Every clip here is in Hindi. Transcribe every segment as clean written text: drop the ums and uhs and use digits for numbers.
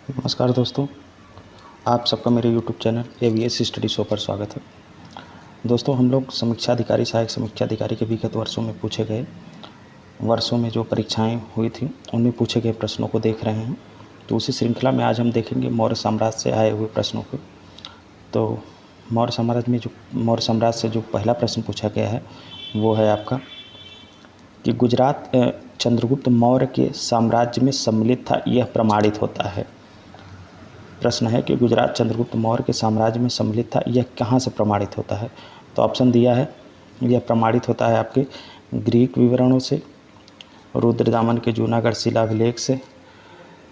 नमस्कार दोस्तों, आप सबका मेरे YouTube channel AVS study show पर स्वागत है। दोस्तों, हम लोग समीक्षा अधिकारी, सहायक समीक्षा अधिकारी के विगत वर्षों में पूछे गए वर्षों में जो परीक्षाएं हुई थी उनमें पूछे गए प्रश्नों को देख रहे हैं। तो उसी श्रृंखला में आज हम देखेंगे मौर्य साम्राज्य से आए हुए प्रश्नों को। तो मौर्य साम्राज्य से जो पहला प्रश्न पूछा गया है वो है आपका कि गुजरात चंद्रगुप्त मौर्य के साम्राज्य में सम्मिलित था, यह प्रमाणित होता है। प्रश्न है कि गुजरात चंद्रगुप्त मौर्य के साम्राज्य में सम्मिलित था, यह कहाँ से प्रमाणित होता है। तो ऑप्शन दिया है, यह प्रमाणित होता है आपके ग्रीक विवरणों से, रुद्रदामन के जूनागढ़ शिलाभिलेख से,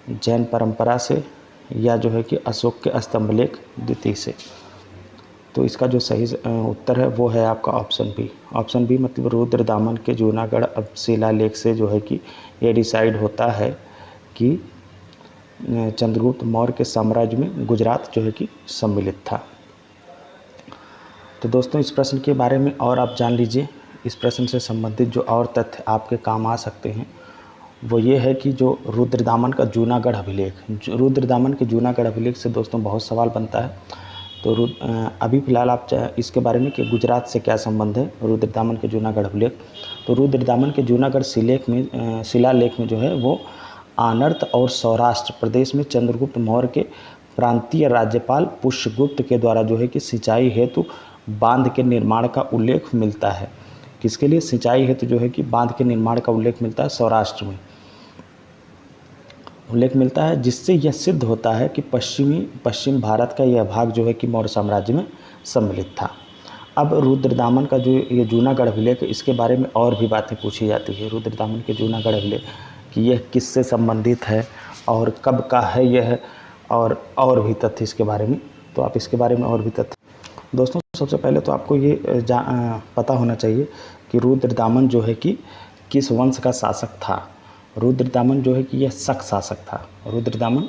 जैन परंपरा से, या जो है कि अशोक के स्तंभलेख द्वितीय से। तो इसका जो सही उत्तर है वो है आपका ऑप्शन बी। ऑप्शन बी मतलब रुद्रदामन के जूनागढ़ शिलालेख से जो है कि ये डिसाइड होता है कि चंद्रगुप्त मौर्य के साम्राज्य में गुजरात जो है कि सम्मिलित था। तो दोस्तों, इस प्रश्न के बारे में और आप जान लीजिए। इस प्रश्न से संबंधित जो और तथ्य आपके काम आ सकते हैं वो ये है कि जो रुद्रदामन का जूनागढ़ अभिलेख, रुद्रदामन के जूनागढ़ अभिलेख से दोस्तों बहुत सवाल बनता है। तो अभी फ़िलहाल आप इसके बारे में कि गुजरात से क्या संबंध है रुद्रदामन के जूनागढ़ अभिलेख। तो रुद्रदामन के जूनागढ़ शिलालेख में जो है वो आनर्त और सौराष्ट्र प्रदेश में चंद्रगुप्त मौर्य के प्रांतीय राज्यपाल पुष्यगुप्त के द्वारा जो है कि सिंचाई हेतु बांध के निर्माण का उल्लेख मिलता है। किसके लिए सिंचाई हेतु जो है कि बांध के निर्माण का उल्लेख मिलता है, सौराष्ट्र में उल्लेख मिलता है, जिससे यह सिद्ध होता है कि पश्चिम भारत का यह भाग जो है कि मौर्य साम्राज्य में सम्मिलित था। अब रुद्रदामन का जो ये जूनागढ़ अभिलेख है इसके बारे में और भी बातें पूछी जाती है। रुद्रदामन के जूनागढ़ अभिलेख कि यह किससे संबंधित है और कब का है यह, और भी तथ्य इसके बारे में। तो आप इसके बारे में और भी तथ्य दोस्तों, सबसे पहले तो आपको ये पता होना चाहिए कि रुद्रदामन जो है कि किस वंश का शासक था। रुद्रदामन जो है कि यह शक शासक था। रुद्रदामन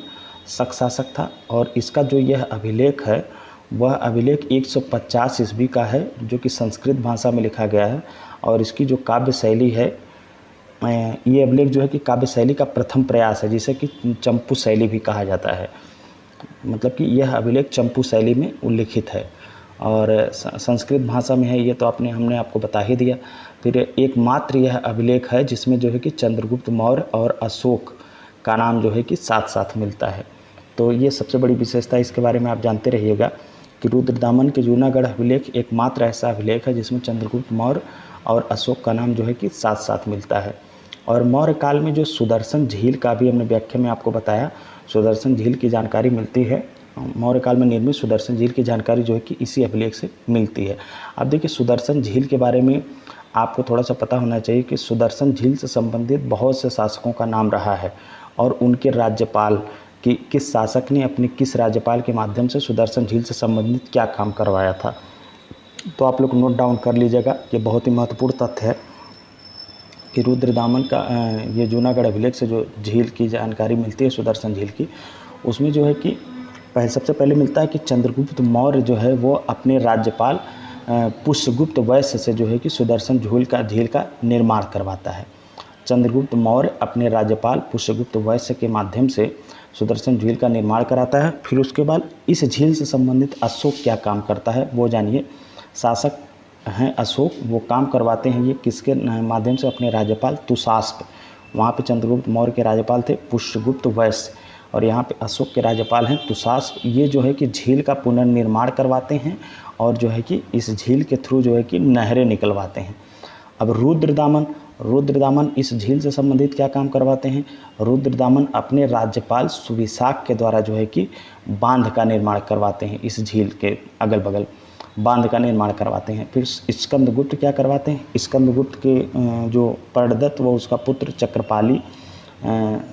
शक शासक था और इसका जो यह अभिलेख है वह अभिलेख 150 ईस्वी का है, जो कि संस्कृत भाषा में लिखा गया है। और इसकी जो काव्य शैली है, ये अभिलेख जो है कि काव्य शैली का प्रथम प्रयास है, जिसे कि चंपू शैली भी कहा जाता है। मतलब कि यह अभिलेख चंपू शैली में उल्लिखित है और संस्कृत भाषा में है। ये तो हमने आपको बता ही दिया। फिर एकमात्र यह अभिलेख है जिसमें जो है कि चंद्रगुप्त मौर्य और अशोक का नाम जो है कि साथ साथ मिलता है। तो ये सबसे बड़ी विशेषता, इसके बारे में आप जानते रहिएगा कि रुद्रदामन के जूनागढ़ अभिलेख एकमात्र ऐसा अभिलेख है जिसमें चंद्रगुप्त मौर्य और अशोक का नाम जो है कि साथ साथ मिलता है। और मौर्य काल में जो सुदर्शन झील का भी हमने व्याख्या में आपको बताया, सुदर्शन झील की जानकारी मिलती है। मौर्य काल में निर्मित सुदर्शन झील की जानकारी जो है कि इसी अभिलेख से मिलती है। अब देखिए, सुदर्शन झील के बारे में आपको थोड़ा सा पता होना चाहिए कि सुदर्शन झील से संबंधित बहुत से शासकों का नाम रहा है और उनके राज्यपाल कि किस शासक ने अपने किस राज्यपाल के माध्यम से सुदर्शन झील से संबंधित क्या काम करवाया था। तो आप लोग नोट डाउन कर लीजिएगा, ये बहुत ही महत्वपूर्ण तथ्य है कि रुद्रदामन का ये जूनागढ़ अभिलेख से जो झील की जानकारी मिलती है, सुदर्शन झील की, उसमें जो है कि सबसे पहले मिलता है कि चंद्रगुप्त मौर्य जो है वो अपने राज्यपाल पुष्यगुप्त वैश्य से जो है कि सुदर्शन झील का निर्माण करवाता है। चंद्रगुप्त मौर्य अपने राज्यपाल पुष्यगुप्त वैश्य के माध्यम से सुदर्शन झील का निर्माण कराता है। फिर उसके बाद इस झील से संबंधित अशोक क्या काम करता है वो जानिए। शासक हैं अशोक, वो काम करवाते हैं ये किसके माध्यम से, अपने राज्यपाल तुषास्प। वहाँ पे चंद्रगुप्त मौर्य के राज्यपाल थे पुष्यगुप्त वैश्य और यहाँ पे अशोक के राज्यपाल हैं तुषास्प। ये जो है कि झील का पुनर्निर्माण करवाते हैं और जो है कि इस झील के थ्रू जो है कि नहरें निकलवाते हैं। अब रुद्रदामन इस झील से संबंधित क्या काम करवाते हैं। रुद्रदामन अपने राज्यपाल सुविशाख के द्वारा जो है कि बांध का निर्माण करवाते हैं। इस झील के अगल बगल बांध का निर्माण करवाते हैं। फिर स्कंदगुप्त क्या करवाते हैं, स्कंदगुप्त के जो पर्णदत्त व उसका पुत्र चक्रपाली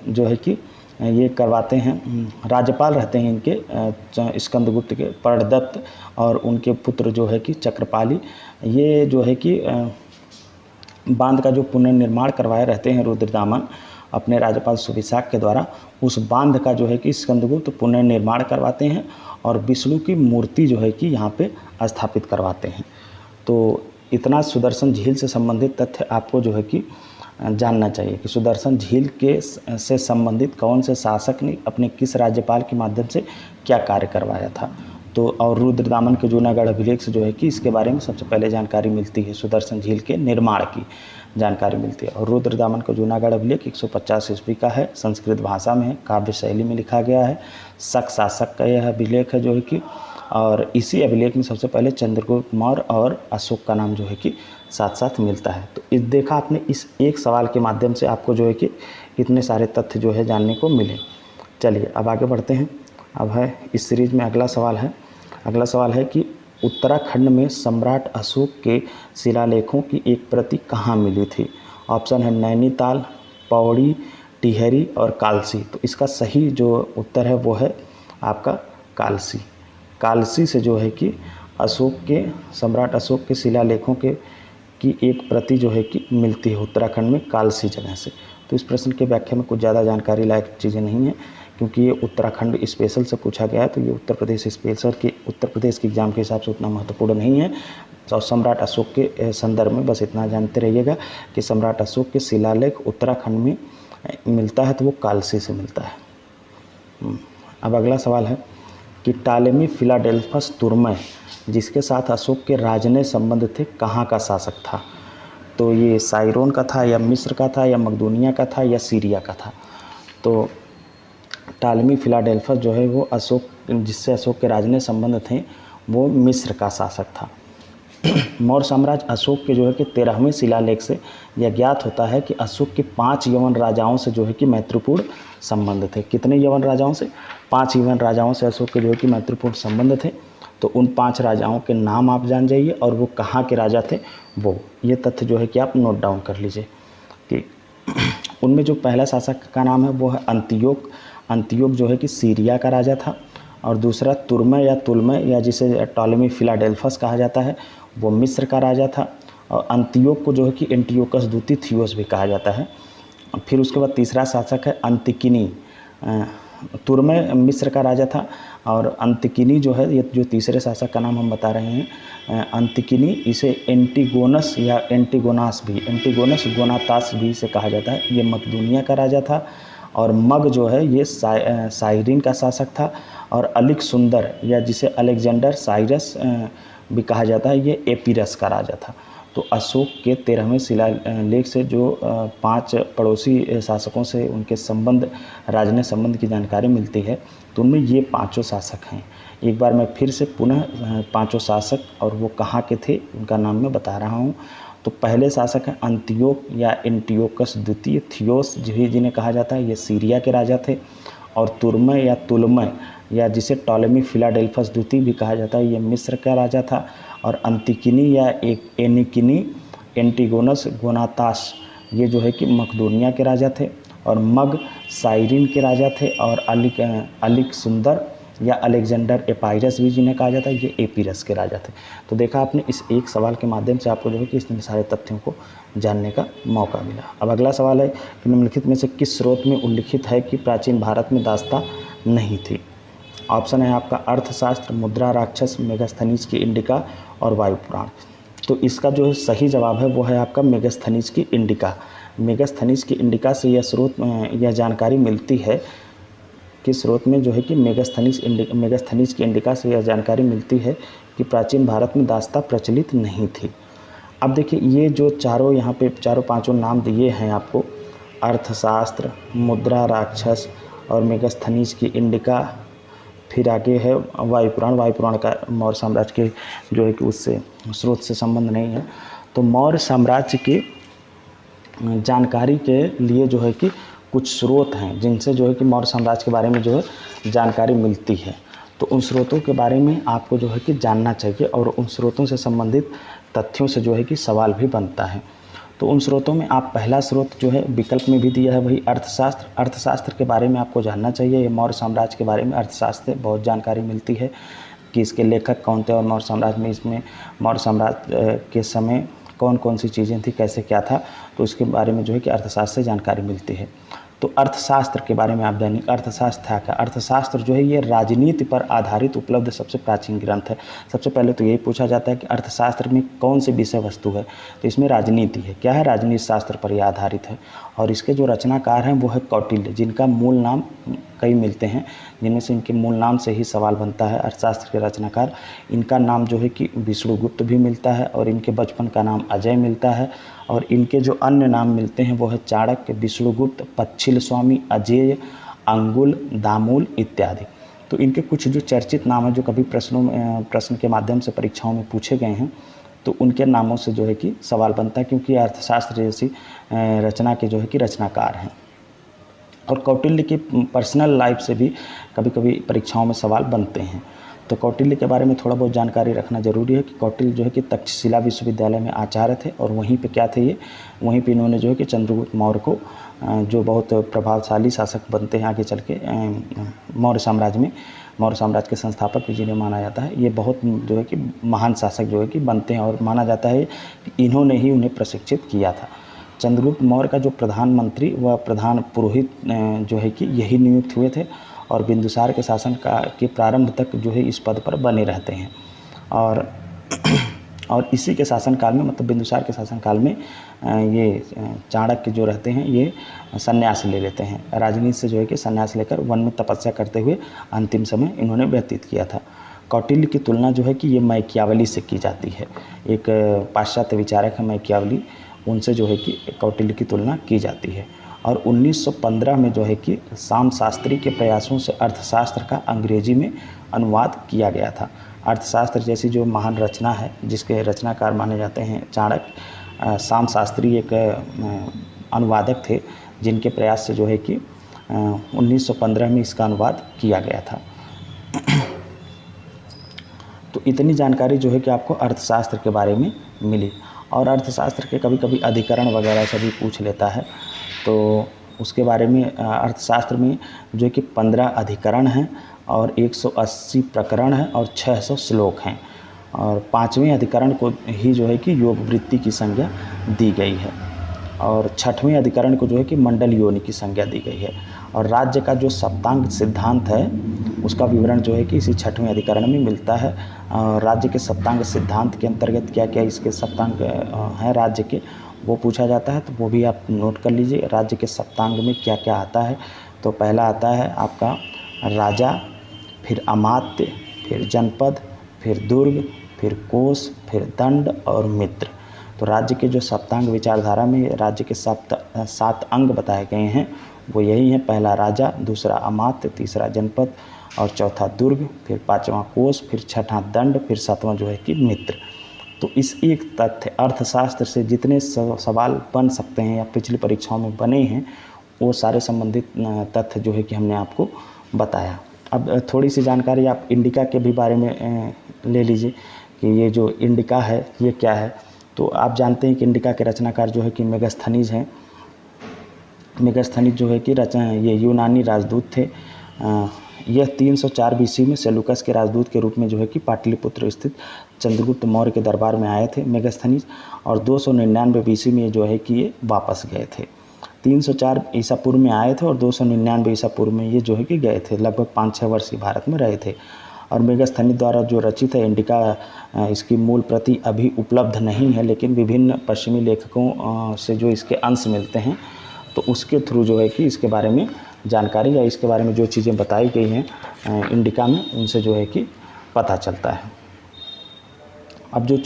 जो है कि ये करवाते हैं। राज्यपाल रहते हैं इनके स्कंदगुप्त के पर्णदत्त और उनके पुत्र जो है कि चक्रपाली। ये जो है कि बांध का जो पुनर्निर्माण करवाए रहते हैं रुद्रदामन अपने राज्यपाल सुविशाख के द्वारा। उस बांध का जो है कि स्कंदगुप्त पुनर्निर्माण करवाते हैं और विष्णु की मूर्ति जो है कि यहाँ पे स्थापित करवाते हैं। तो इतना सुदर्शन झील से संबंधित तथ्य आपको जो है कि जानना चाहिए कि सुदर्शन झील के से संबंधित कौन से शासक ने अपने किस राज्यपाल के माध्यम से क्या कार्य करवाया था। तो और रुद्रदामन के जूनागढ़ अभिलेख से जो है कि इसके बारे में सबसे पहले जानकारी मिलती है, सुदर्शन झील के निर्माण की जानकारी मिलती है। और रुद्रदामन का जूनागढ़ अभिलेख 150 ईस्वी का है, संस्कृत भाषा में है, काव्य शैली में लिखा गया है। शक शासक का यह अभिलेख है जो है कि, और इसी अभिलेख में सबसे पहले चंद्रगुप्त मौर्य और अशोक का नाम जो है कि साथ साथ मिलता है। तो इस देखा आपने, इस एक सवाल के माध्यम से आपको जो है कि इतने सारे तथ्य जो है जानने को मिले। चलिए अब आगे बढ़ते हैं। अब है इस सीरीज में अगला सवाल है कि उत्तराखंड में सम्राट अशोक के शिलालेखों की एक प्रति कहाँ मिली थी। ऑप्शन है नैनीताल, पौड़ी, टिहरी और कालसी। तो इसका सही जो उत्तर है वो है आपका कालसी। कालसी से जो है कि सम्राट अशोक के शिलालेखों की एक प्रति जो है कि मिलती है उत्तराखंड में कालसी जगह से। तो इस प्रश्न के व्याख्या में कुछ ज़्यादा जानकारी लायक चीज़ें नहीं है, क्योंकि ये उत्तराखंड स्पेशल से पूछा गया है, तो ये उत्तर प्रदेश के एग्जाम के हिसाब से उतना महत्वपूर्ण नहीं है। और सम्राट अशोक के संदर्भ में बस इतना जानते रहिएगा कि सम्राट अशोक के शिलालेख उत्तराखंड में मिलता है तो वो कालसी से मिलता है। अब अगला सवाल है कि टालेमी फिलाडेल्फस तुर्मै जिसके साथ अशोक के राजनय संबंध थे, कहाँ का शासक था। तो ये साइरोन का था या मिस्र का था या मकदूनिया का था या सीरिया का था। तो टालेमी फिलाडेल्फस जो है वो जिससे अशोक के राजनय संबंध थे वो मिस्र का शासक था। मौर्य साम्राज्य अशोक के जो है कि 13वें शिलालेख से यह ज्ञात होता है कि अशोक के 5 यवन राजाओं से जो है कि मैत्रीपूर्ण संबंध थे। कितने यवन राजाओं से? 5 यवन राजाओं से अशोक के जो है कि मैत्रीपूर्ण संबंध थे। तो उन 5 राजाओं के नाम आप जान जाइए और वो कहाँ के राजा थे वो, ये तथ्य जो है कि आप नोट डाउन कर लीजिए कि उनमें जो पहला शासक का नाम है वो है अंतियोक। अंतियोक जो है कि सीरिया का राजा था। और दूसरा तुर्मै या जिसे टॉलेमी फिलाडेल्फस कहा जाता है वो मिस्र का राजा था। और अंतियोक को जो है कि एंटियोकस द्वितीय थियोस भी कहा जाता है। फिर उसके बाद तीसरा शासक है अंतिकिनी। तुर्मै मिस्र का राजा था और अंतिकिनी जो है, ये जो तीसरे शासक का नाम हम बता रहे हैं अंतिकिनी, इसे एंटीगोनस या एंटीगोनस गोनातास भी से कहा जाता है। ये मकदूनिया का राजा था। और मग जो है ये साइरिन का शासक था। और अलिक सुंदर या जिसे अलेक्जेंडर साइरस भी कहा जाता है, ये एपीरस का राजा था। तो अशोक के 13वें शिलालेख से जो 5 पड़ोसी शासकों से उनके राजनय संबंध की जानकारी मिलती है, तो उनमें ये 5 शासक हैं। एक बार मैं फिर से पुनः 5 शासक और वो कहाँ के थे उनका नाम मैं बता रहा हूँ। तो पहले शासक हैं अंतियोक या एंटियोकस द्वितीय थियोस जिन्हें कहा जाता है, ये सीरिया के राजा थे। और तुलमै या जिसे टॉलेमी फिलाडेल्फस द्वितीय भी कहा जाता है, ये मिस्र का राजा था। और अंतिकिनी या एनिकिनी एंटीगोनस गोनातास ये जो है कि मकदूनिया के राजा थे। और मग साइरिन के राजा थे। और अलिक सुंदर या अलेक्जेंडर एपाइरस भी जिन्हें कहा जाता है, ये एपीरस के राजा थे। तो देखा आपने, इस एक सवाल के माध्यम से आपको जो है कि इतने सारे तथ्यों को जानने का मौका मिला। अब अगला सवाल है कि निम्नलिखित में से किस स्रोत में उल्लिखित है कि प्राचीन भारत में दास्तां नहीं थी। ऑप्शन है आपका अर्थशास्त्र, मुद्रा राक्षस, मेगास्थनीज की इंडिका और वायुपुराण। तो इसका जो सही जवाब है वो है आपका मेगास्थनीज की इंडिका। मेगास्थनीज की इंडिका से यह जानकारी मिलती है कि स्रोत में जो है कि मेगास्थनीज की इंडिका से यह जानकारी मिलती है कि प्राचीन भारत में दास्तां प्रचलित नहीं थी। अब देखिए, ये जो चारों यहाँ पे चारों पांचों नाम दिए हैं आपको, अर्थशास्त्र, मुद्रा राक्षस और मेगास्थनीज की इंडिका, फिर आगे है वायुपुराण। वायुपुराण का मौर्य साम्राज्य के जो है कि उससे स्रोत से संबंध नहीं है। तो मौर्य साम्राज्य की जानकारी के लिए जो है कि कुछ स्रोत हैं जिनसे जो है कि मौर्य साम्राज्य के बारे में जो है जानकारी मिलती है। तो उन स्रोतों के बारे में आपको जो है कि जानना चाहिए और उन स्रोतों से संबंधित तथ्यों से जो है कि सवाल भी बनता है। तो उन स्रोतों में आप पहला स्रोत जो है विकल्प में भी दिया है वही अर्थशास्त्र। अर्थशास्त्र के बारे में आपको जानना चाहिए। ये मौर्य साम्राज्य के बारे में अर्थशास्त्र से बहुत जानकारी मिलती है कि इसके लेखक कौन थे और मौर्य साम्राज्य में मौर्य साम्राज्य के समय कौन कौन सी चीज़ें थी, कैसे क्या था, तो इसके बारे में जो है कि अर्थशास्त्र से जानकारी मिलती है। तो अर्थशास्त्र के बारे में आप जानिए, अर्थशास्त्र है क्या। अर्थशास्त्र जो है ये राजनीति पर आधारित उपलब्ध सबसे प्राचीन ग्रंथ है। सबसे पहले तो यही पूछा जाता है कि अर्थशास्त्र में कौन सी विषय वस्तु है, तो इसमें राजनीति है। क्या है, राजनीति शास्त्र पर यह आधारित है। और इसके जो रचनाकार हैं वो है कौटिल्य, जिनका मूल नाम कई मिलते हैं, जिनमें से इनके मूल नाम से ही सवाल बनता है। अर्थशास्त्र के रचनाकार, इनका नाम जो है कि विष्णुगुप्त भी मिलता है, और इनके बचपन का नाम अजय मिलता है। और इनके जो अन्य नाम मिलते हैं वो है चाणक्य, विष्णुगुप्त, पच्छिल स्वामी, अजेय, अंगुल, दामूल इत्यादि। तो इनके कुछ जो चर्चित नाम हैं जो कभी प्रश्न के माध्यम से परीक्षाओं में पूछे गए हैं, तो उनके नामों से जो है कि सवाल बनता है, क्योंकि अर्थशास्त्र जैसी रचना के जो है कि रचनाकार हैं। और कौटिल्य की पर्सनल लाइफ से भी कभी कभी परीक्षाओं में सवाल बनते हैं। तो कौटिल्य के बारे में थोड़ा बहुत जानकारी रखना जरूरी है कि कौटिल्य जो है कि तक्षशिला विश्वविद्यालय में आचार्य थे, और वहीं पे क्या थे ये, वहीं पे इन्होंने जो है कि चंद्रगुप्त मौर्य को, जो बहुत प्रभावशाली शासक बनते हैं आगे चल के मौर्य साम्राज्य में, मौर्य साम्राज्य के संस्थापक भी जिन्हें माना जाता है, ये बहुत जो है कि महान शासक जो है कि बनते हैं, और माना जाता है कि इन्होंने ही उन्हें प्रशिक्षित किया था। चंद्रगुप्त मौर्य का जो प्रधानमंत्री व प्रधान पुरोहित जो है कि यही नियुक्त हुए थे, और बिंदुसार के शासन के प्रारंभ तक जो है इस पद पर बने रहते हैं। और इसी के शासनकाल में, मतलब बिंदुसार के शासनकाल में, ये चाणक्य जो रहते हैं ये संन्यास ले लेते हैं। राजनीति से जो है कि संन्यास लेकर वन में तपस्या करते हुए अंतिम समय इन्होंने व्यतीत किया था। कौटिल्य की तुलना जो है कि ये मैकियावली से की जाती है। एक पाश्चात्य विचारक है मैकियावली, उनसे जो है कि कौटिल्य की तुलना की जाती है। और 1915 में जो है कि साम शास्त्री के प्रयासों से अर्थशास्त्र का अंग्रेजी में अनुवाद किया गया था। अर्थशास्त्र जैसी जो महान रचना है, जिसके रचनाकार माने जाते हैं चाणक्य, साम शास्त्री एक अनुवादक थे, जिनके प्रयास से जो है कि 1915 में इसका अनुवाद किया गया था। तो इतनी जानकारी जो है कि आपको अर्थशास्त्र के बारे में मिली। और अर्थशास्त्र के कभी कभी अधिकरण वगैरह से भी पूछ लेता है, तो उसके बारे में अर्थशास्त्र में जो कि 15 अधिकरण हैं, और 180 प्रकरण हैं, और 600 श्लोक हैं। और 5वें अधिकरण को ही जो है कि योग वृत्ति की संज्ञा दी गई है, और 6वें अधिकरण को जो है कि मंडल योनि की संज्ञा दी गई है। और राज्य का जो सप्तांग सिद्धांत है उसका विवरण जो है कि इसी 6वें अधिकरण में मिलता है। राज्य के सप्तांग सिद्धांत के अंतर्गत क्या क्या इसके सप्तांग हैं राज्य के, वो पूछा जाता है, तो वो भी आप नोट कर लीजिए। राज्य के सप्तांग में क्या क्या आता है, तो पहला आता है आपका राजा, फिर अमात्य, फिर जनपद, फिर दुर्ग, फिर कोष, फिर दंड और मित्र। तो राज्य के जो सप्तांग विचारधारा में राज्य के 7 अंग बताए गए हैं, वो यही हैं। पहला राजा, दूसरा अमात्य, तीसरा जनपद, और चौथा दुर्ग, फिर 5वां कोष, फिर 6वां दंड, फिर 7वां जो है कि मित्र। तो इस एक तथ्य अर्थशास्त्र से जितने सवाल बन सकते हैं या पिछली परीक्षाओं में बने हैं, वो सारे संबंधित तथ्य जो है कि हमने आपको बताया। अब थोड़ी सी जानकारी आप इंडिका के भी बारे में ले लीजिए कि ये जो इंडिका है ये क्या है। तो आप जानते हैं कि इंडिका के रचनाकार जो है कि मेगास्थनीज हैं। मेगास्थनीज जो है कि ये यूनानी राजदूत थे। यह 304 बीसी में सेलुकस के राजदूत के रूप में जो है कि पाटलिपुत्र स्थित चंद्रगुप्त मौर्य के दरबार में आए थे मेगास्थनीज, और 299 बीसी में जो है कि ये वापस गए थे। 304 ईसा पूर्व में आए थे और 299 ईसा पूर्व में ये जो है कि गए थे। लगभग 5-6 वर्ष ही भारत में रहे थे। और मेगास्थनीज द्वारा जो रचित है इंडिका, इसकी मूल प्रति अभी उपलब्ध नहीं है, लेकिन विभिन्न पश्चिमी लेखकों से जो इसके अंश मिलते हैं, तो उसके थ्रू जो है कि इसके बारे में जानकारी या इसके बारे में जो चीज़ें बताई गई हैं इंडिका में, उनसे जो है कि पता चलता है। अब जो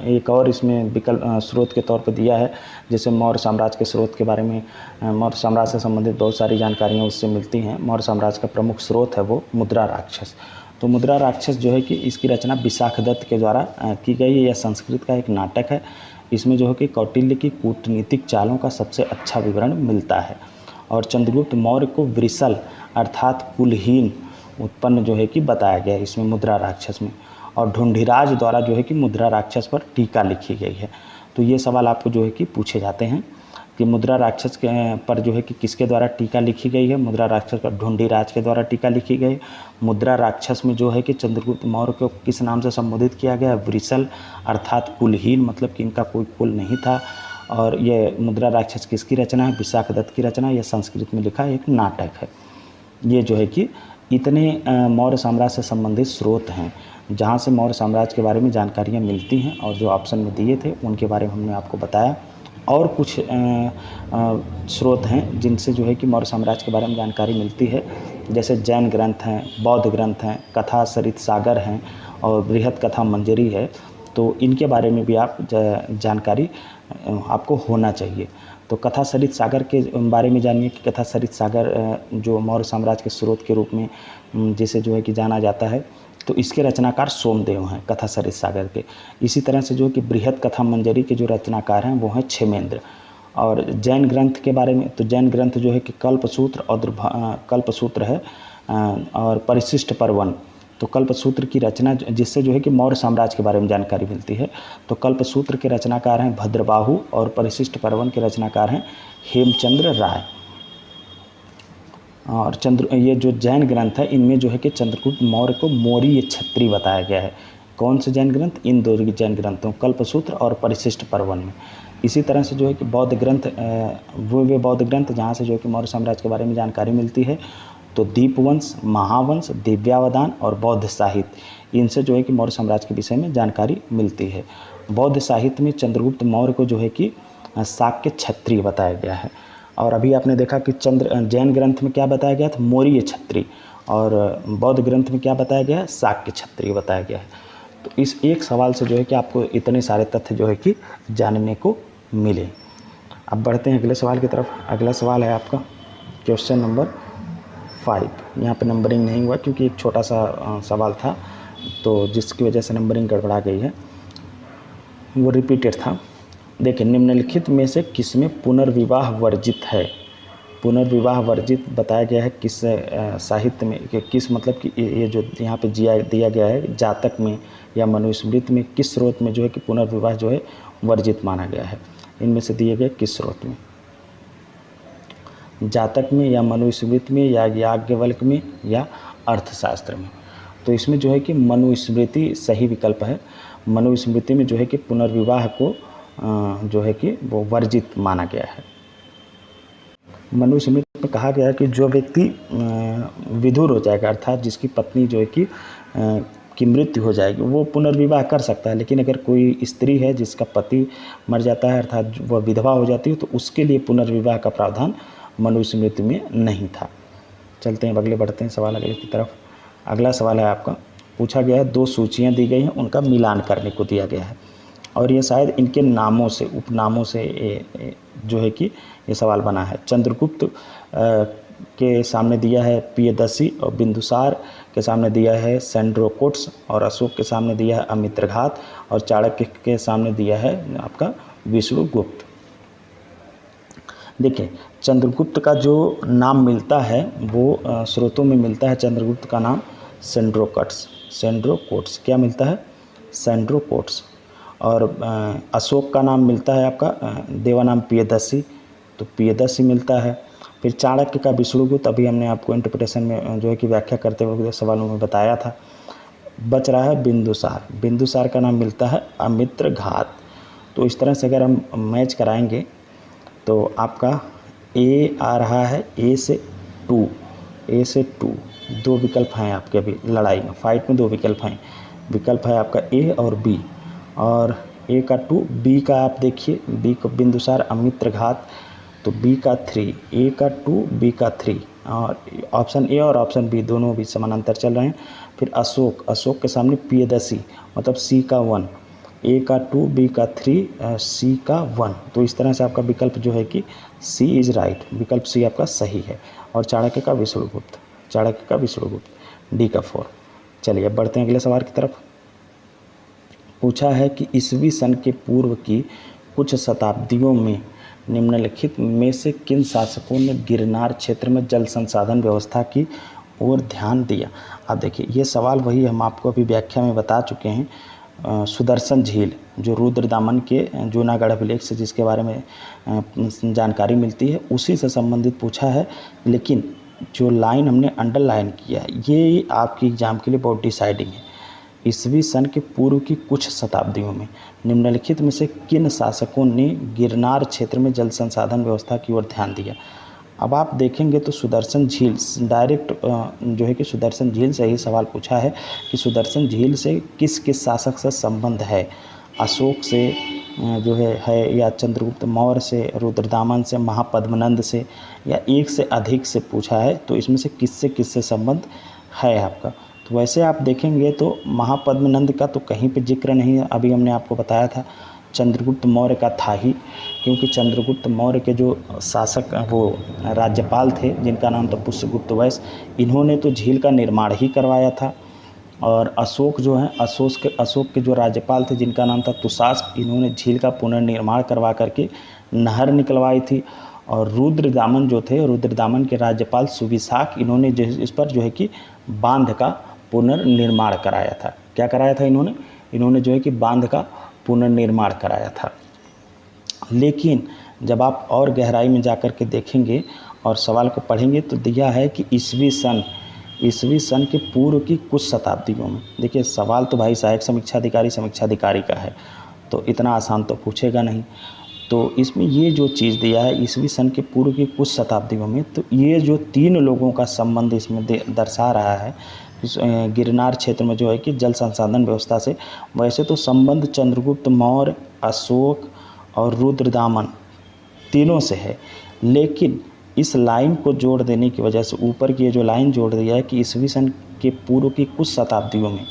एक और इसमें विकल्प स्रोत के तौर पर दिया है, जैसे मौर्य साम्राज्य के स्रोत के बारे में, मौर्य साम्राज्य से संबंधित बहुत सारी जानकारियाँ उससे मिलती हैं। मौर्य साम्राज्य का प्रमुख स्रोत है वो मुद्रा राक्षस। तो मुद्रा राक्षस जो है कि इसकी रचना विशाखदत्त के द्वारा की गई है। यह संस्कृत का एक नाटक है। इसमें जो है कि कौटिल्य की कूटनीतिक चालों का सबसे अच्छा विवरण मिलता है। और चंद्रगुप्त मौर्य को वृषल अर्थात कुलहीन उत्पन्न जो है कि बताया गया है इसमें मुद्रा राक्षस में। और ढूंढीराज द्वारा जो है कि मुद्रा राक्षस पर टीका लिखी गई है। तो ये सवाल आपको जो है कि पूछे जाते हैं कि मुद्रा राक्षस के पर जो है कि किसके द्वारा टीका लिखी गई है। मुद्रा राक्षस पर ढूंढीराज के द्वारा टीका लिखी गई। मुद्रा राक्षस में जो है कि चंद्रगुप्त मौर्य को किस नाम से संबोधित किया गया है, वृषल अर्थात कुलहीन, मतलब कि इनका कोई कुल नहीं था। और ये मुद्रा राक्षस किसकी रचना है? विशाखदत्त की रचना। यह संस्कृत में लिखा एक नाटक है। ये जो है कि इतने मौर्य साम्राज्य से संबंधित स्रोत हैं जहाँ से मौर्य साम्राज्य के बारे में जानकारियाँ मिलती हैं, और जो ऑप्शन में दिए थे उनके बारे में हमने आपको बताया। और कुछ स्रोत हैं जिनसे जो है कि मौर्य साम्राज्य के बारे में जानकारी मिलती है, जैसे जैन ग्रंथ हैं, बौद्ध ग्रंथ हैं, कथा सरित सागर हैं और बृहत कथा मंजरी है। तो इनके बारे में भी आप जानकारी आपको होना चाहिए। तो कथा सरित सागर के बारे में जानिए कि कथा सरित सागर जो मौर्य साम्राज्य के स्रोत के रूप में जिसे जो है कि जाना जाता है, तो इसके रचनाकार सोमदेव हैं कथा सरित सागर के। इसी तरह से जो है कि बृहत कथा मंजरी के जो रचनाकार हैं वो हैं क्षेमेंद्र। और जैन ग्रंथ के बारे में, तो जैन ग्रंथ जो है कि कल्पसूत्र और कल्पसूत्र है और परिशिष्ट पर्वन। तो कल्पसूत्र की रचना जिससे जो है कि मौर्य साम्राज्य के बारे में जानकारी मिलती है। तो कल्पसूत्र के रचनाकार हैं भद्रबाहु और परिशिष्ट पर्वन के रचनाकार हैं हेमचंद्र राय। और ये जो जैन ग्रंथ है इनमें जो है कि चंद्रगुप्त मौर्य को मौर्य क्षत्रिय बताया गया है। कौन से जैन ग्रंथ? इन दो जैन ग्रंथों कल्पसूत्र और परिशिष्ट पर्वन में। इसी तरह से जो है कि बौद्ध ग्रंथ वे बौद्ध ग्रंथ जहाँ से जो है कि मौर्य साम्राज्य के बारे में जानकारी मिलती है। तो दीपवंश, महावंश, दिव्यावदान और बौद्ध साहित्य, इनसे जो है कि मौर्य साम्राज्य के विषय में जानकारी मिलती है। बौद्ध साहित्य में चंद्रगुप्त मौर्य को जो है कि शाक्य क्षत्रिय बताया गया है। और अभी आपने देखा कि जैन ग्रंथ में क्या बताया गया था? मौर्य क्षत्रिय। और बौद्ध ग्रंथ में क्या बताया गया है? शाक्य क्षत्रिय बताया गया है। तो इस एक सवाल से जो है कि आपको इतने सारे तथ्य जो है कि जानने को मिले। अब बढ़ते हैं अगले सवाल की तरफ। अगला सवाल है आपका क्वेश्चन नंबर 5। यहाँ पे नंबरिंग नहीं हुआ क्योंकि एक छोटा सा सवाल था, तो जिसकी वजह से नंबरिंग गड़बड़ा गई है, वो रिपीटेड था। देखिए, निम्नलिखित में से किसमें पुनर्विवाह वर्जित है? पुनर्विवाह वर्जित बताया गया है किस साहित्य में, कि किस मतलब कि ये जो यहाँ पे दिया गया है जातक में या मनुस्मृति में, किस स्रोत में जो है कि पुनर्विवाह जो है वर्जित माना गया है? इनमें से दिए गए किस स्रोत में? जातक में या मनुस्मृति में या याज्ञवल्क्य में या अर्थशास्त्र में? तो इसमें जो है कि मनुस्मृति सही विकल्प है। मनुस्मृति में जो है कि पुनर्विवाह को जो है कि वो वर्जित माना गया है। मनुस्मृति में कहा गया है कि जो व्यक्ति विधुर हो जाएगा, अर्थात जिसकी पत्नी जो है कि मृत्यु हो जाएगी, वो पुनर्विवाह कर सकता है। लेकिन अगर कोई स्त्री है जिसका पति मर जाता है, अर्थात वह विधवा हो जाती है, तो उसके लिए पुनर्विवाह का प्रावधान मनुस्मृति में नहीं था। चलते हैं अगले, बढ़ते हैं सवाल अगले की तरफ। अगला सवाल है आपका, पूछा गया है 2 सूचियाँ दी गई हैं, उनका मिलान करने को दिया गया है। और ये शायद इनके नामों से, उपनामों से जो है कि ये सवाल बना है। चंद्रगुप्त के सामने दिया है पियदसी, और बिंदुसार के सामने दिया है सैंड्रोकोट्स, और अशोक के सामने दिया है अमित्रघात, और चाणक्य के सामने दिया है आपका विष्णुगुप्त। देखिए, चंद्रगुप्त का जो नाम मिलता है वो स्रोतों में मिलता है। चंद्रगुप्त का नाम सैंड्रोकोट्स क्या मिलता है? सैंड्रोकोट्स। और अशोक का नाम मिलता है आपका देवानाम पियदसी, तो पियदसी मिलता है। फिर चाणक्य का विष्णुगुप्त, अभी हमने आपको इंटरप्रिटेशन में जो है कि व्याख्या करते हुए सवालों में बताया था। बच रहा है बिंदुसार। बिंदुसार का नाम मिलता है अमित्रघात। तो इस तरह से अगर हम मैच कराएंगे तो आपका ए आ रहा है ए से 2, ए से 2 2 विकल्प हैं आपके अभी लड़ाई में, फाइट में 2 विकल्प हैं। विकल्प है आपका ए और बी, और ए का 2, बी का आप देखिए, बी का बिंदुसार अमित्रघात, तो बी का 3, ए का 2, बी का 3, और ऑप्शन ए और ऑप्शन बी दोनों भी समानांतर चल रहे हैं। फिर अशोक, अशोक के सामने पियदसी, मतलब सी का 1, ए का 2, बी का 3, सी का 1। तो इस तरह से आपका विकल्प जो है कि सी इज़ राइट, विकल्प सी आपका सही है। और चाणक्य का विष्णुगुप्त, चाणक्य का विष्णुगुप्त, डी का 4। चलिए अब बढ़ते हैं अगले सवाल की तरफ। पूछा है कि ईसवी सन के पूर्व की कुछ शताब्दियों में निम्नलिखित में से किन शासकों ने गिरनार क्षेत्र में जल संसाधन व्यवस्था की ओर ध्यान दिया? अब देखिए, ये सवाल वही हम आपको अभी व्याख्या में बता चुके हैं। सुदर्शन झील जो रुद्रदामन के जूनागढ़ अभिलेख से जिसके बारे में जानकारी मिलती है, उसी से संबंधित पूछा है। लेकिन जो लाइन हमने अंडरलाइन किया है, ये आपकी एग्ज़ाम के लिए बहुत डिसाइडिंग है। ईस्वी सन के पूर्व की कुछ शताब्दियों में निम्नलिखित में से किन शासकों ने गिरनार क्षेत्र में जल संसाधन व्यवस्था की ओर ध्यान दिया। अब आप देखेंगे तो सुदर्शन झील डायरेक्ट जो है कि सुदर्शन झील से ही सवाल पूछा है कि सुदर्शन झील से किस किस शासक से संबंध है। अशोक से जो है या चंद्रगुप्त मौर्य से, रुद्रदामन से, महापद्मनंद से, या एक से अधिक से पूछा है। तो इसमें से किससे संबंध है आपका। तो वैसे आप देखेंगे तो महापद्मनंद का तो कहीं पे जिक्र नहीं है। अभी हमने आपको बताया था चंद्रगुप्त मौर्य का था ही, क्योंकि चंद्रगुप्त मौर्य के जो शासक वो राज्यपाल थे जिनका नाम था पुष्यगुप्त वैश्य, इन्होंने तो झील का निर्माण ही करवाया था। और अशोक जो हैं, अशोक के जो राज्यपाल थे जिनका नाम था तुषास्प, इन्होंने झील का पुनर्निर्माण करवा करके नहर निकलवाई थी। और रुद्रदामन जो थे, रुद्रदामन के राज्यपाल सुविशाख, इन्होंने जो इस पर जो है कि बांध का पुनर्निर्माण कराया था। क्या कराया था इन्होंने जो है कि बांध का पुनर्निर्माण कराया था। लेकिन जब आप और गहराई में जाकर के देखेंगे और सवाल को पढ़ेंगे तो दिया है कि ईस्वी सन के पूर्व की कुछ शताब्दियों में। देखिए सवाल तो भाई सहायक समीक्षाधिकारी का है, तो इतना आसान तो पूछेगा नहीं। तो इसमें ये जो चीज़ दिया है ईस्वी सन के पूर्व की कुछ शताब्दियों में, तो ये जो 3 लोगों का संबंध इसमें दर्शा रहा है गिरनार क्षेत्र में जो है कि जल संसाधन व्यवस्था से। वैसे तो संबंध चंद्रगुप्त मौर्य, अशोक और रुद्रदामन तीनों से है, लेकिन इस लाइन को जोड़ देने की वजह से, ऊपर की ये जो लाइन जोड़ दिया है कि ईस्वी सन के पूर्व की कुछ शताब्दियों में,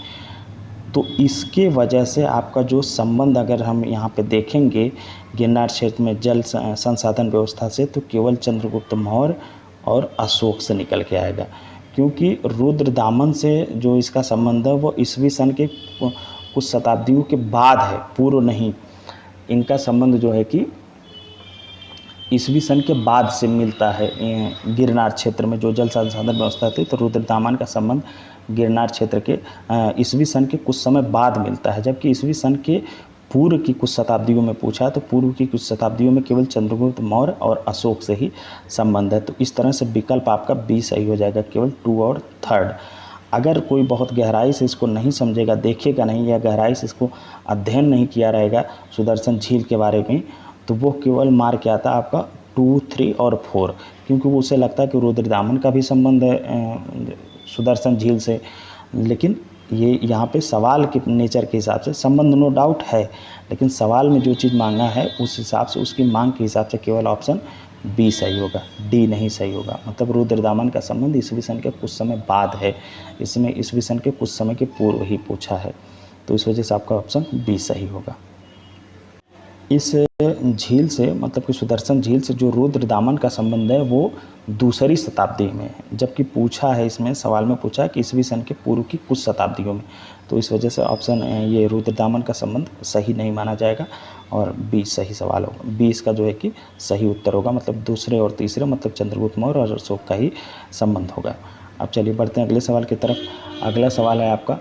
तो इसके वजह से आपका जो संबंध अगर हम यहाँ पे देखेंगे गिरनार क्षेत्र में जल संसाधन व्यवस्था से, तो केवल चंद्रगुप्त मौर्य और अशोक से निकल के आएगा। क्योंकि रुद्रदामन से जो इसका संबंध है वो ईस्वी सन के कुछ शताब्दियों के बाद है, पूर्व नहीं। इनका संबंध जो है कि ईस्वी सन के बाद से मिलता है गिरनार क्षेत्र में जो जल संसाधन व्यवस्था थी। तो रुद्रदामन का संबंध गिरनार क्षेत्र के ईस्वी सन के कुछ समय बाद मिलता है, जबकि ईस्वी सन के पूर्व की कुछ शताब्दियों में पूछा तो पूर्व की कुछ शताब्दियों में केवल चंद्रगुप्त मौर्य और अशोक से ही संबंध है। तो इस तरह से विकल्प आपका बी सही हो जाएगा, केवल 2 और 3rd। अगर कोई बहुत गहराई से इसको नहीं समझेगा, देखेगा नहीं, या गहराई से इसको अध्ययन नहीं किया रहेगा सुदर्शन झील के बारे में, तो वो केवल मार्क क्या आता है आपका 2, 3 और 4, क्योंकि वो उसे लगता है कि रुद्रदामन का भी संबंध है सुदर्शन झील से। लेकिन ये यहाँ पे सवाल के नेचर के हिसाब से संबंध नो डाउट है, लेकिन सवाल में जो चीज़ मांगा है उस हिसाब से, उसकी मांग के हिसाब से केवल ऑप्शन बी सही होगा, डी नहीं सही होगा। मतलब रुद्रदामन का संबंध ईस्वी सन के कुछ समय बाद है, इसमें ईस्वी सन के कुछ समय के पूर्व ही पूछा है, तो इस वजह से आपका ऑप्शन बी सही होगा। इस झील से, मतलब कि सुदर्शन झील से जो रुद्रदामन का संबंध है वो 2री शताब्दी में है, जबकि पूछा है इसमें सवाल में पूछा है कि ईस्वी सन के पूर्व की कुछ शताब्दियों में। तो इस वजह से ऑप्शन ये रुद्रदामन का संबंध सही नहीं माना जाएगा और बी सही सवाल होगा। बी इसका जो है कि सही उत्तर होगा, मतलब 2रे और 3रे, मतलब चंद्रगुप्त मौर्य और अशोक का ही संबंध होगा। अब चलिए बढ़ते हैं अगले सवाल की तरफ। अगला सवाल है आपका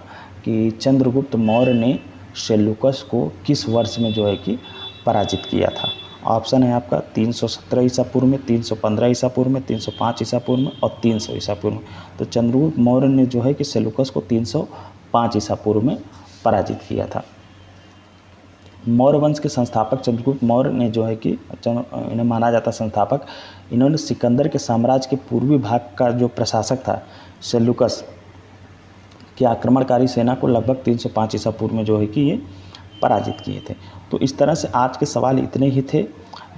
कि चंद्रगुप्त मौर्य ने सेल्यूकस को किस वर्ष में जो है कि पराजित किया था। ऑप्शन है आपका 317 ईसा पूर्व में, 315 ईसा पूर्व में, 305 ईसा पूर्व में और 300 ईसा पूर्व में। तो चंद्रगुप्त मौर्य ने जो है कि सेल्यूकस को 305 ईसा पूर्व में पराजित किया था। मौर्य वंश के संस्थापक चंद्रगुप्त मौर्य ने जो है कि इन्हें माना जाता संस्थापक, इन्होंने सिकंदर के साम्राज्य के पूर्वी भाग का जो प्रशासक था सेल्यूकस की आक्रमणकारी सेना को लगभग 305 ईसा पूर्व में जो है कि ये पराजित किए थे। तो इस तरह से आज के सवाल इतने ही थे,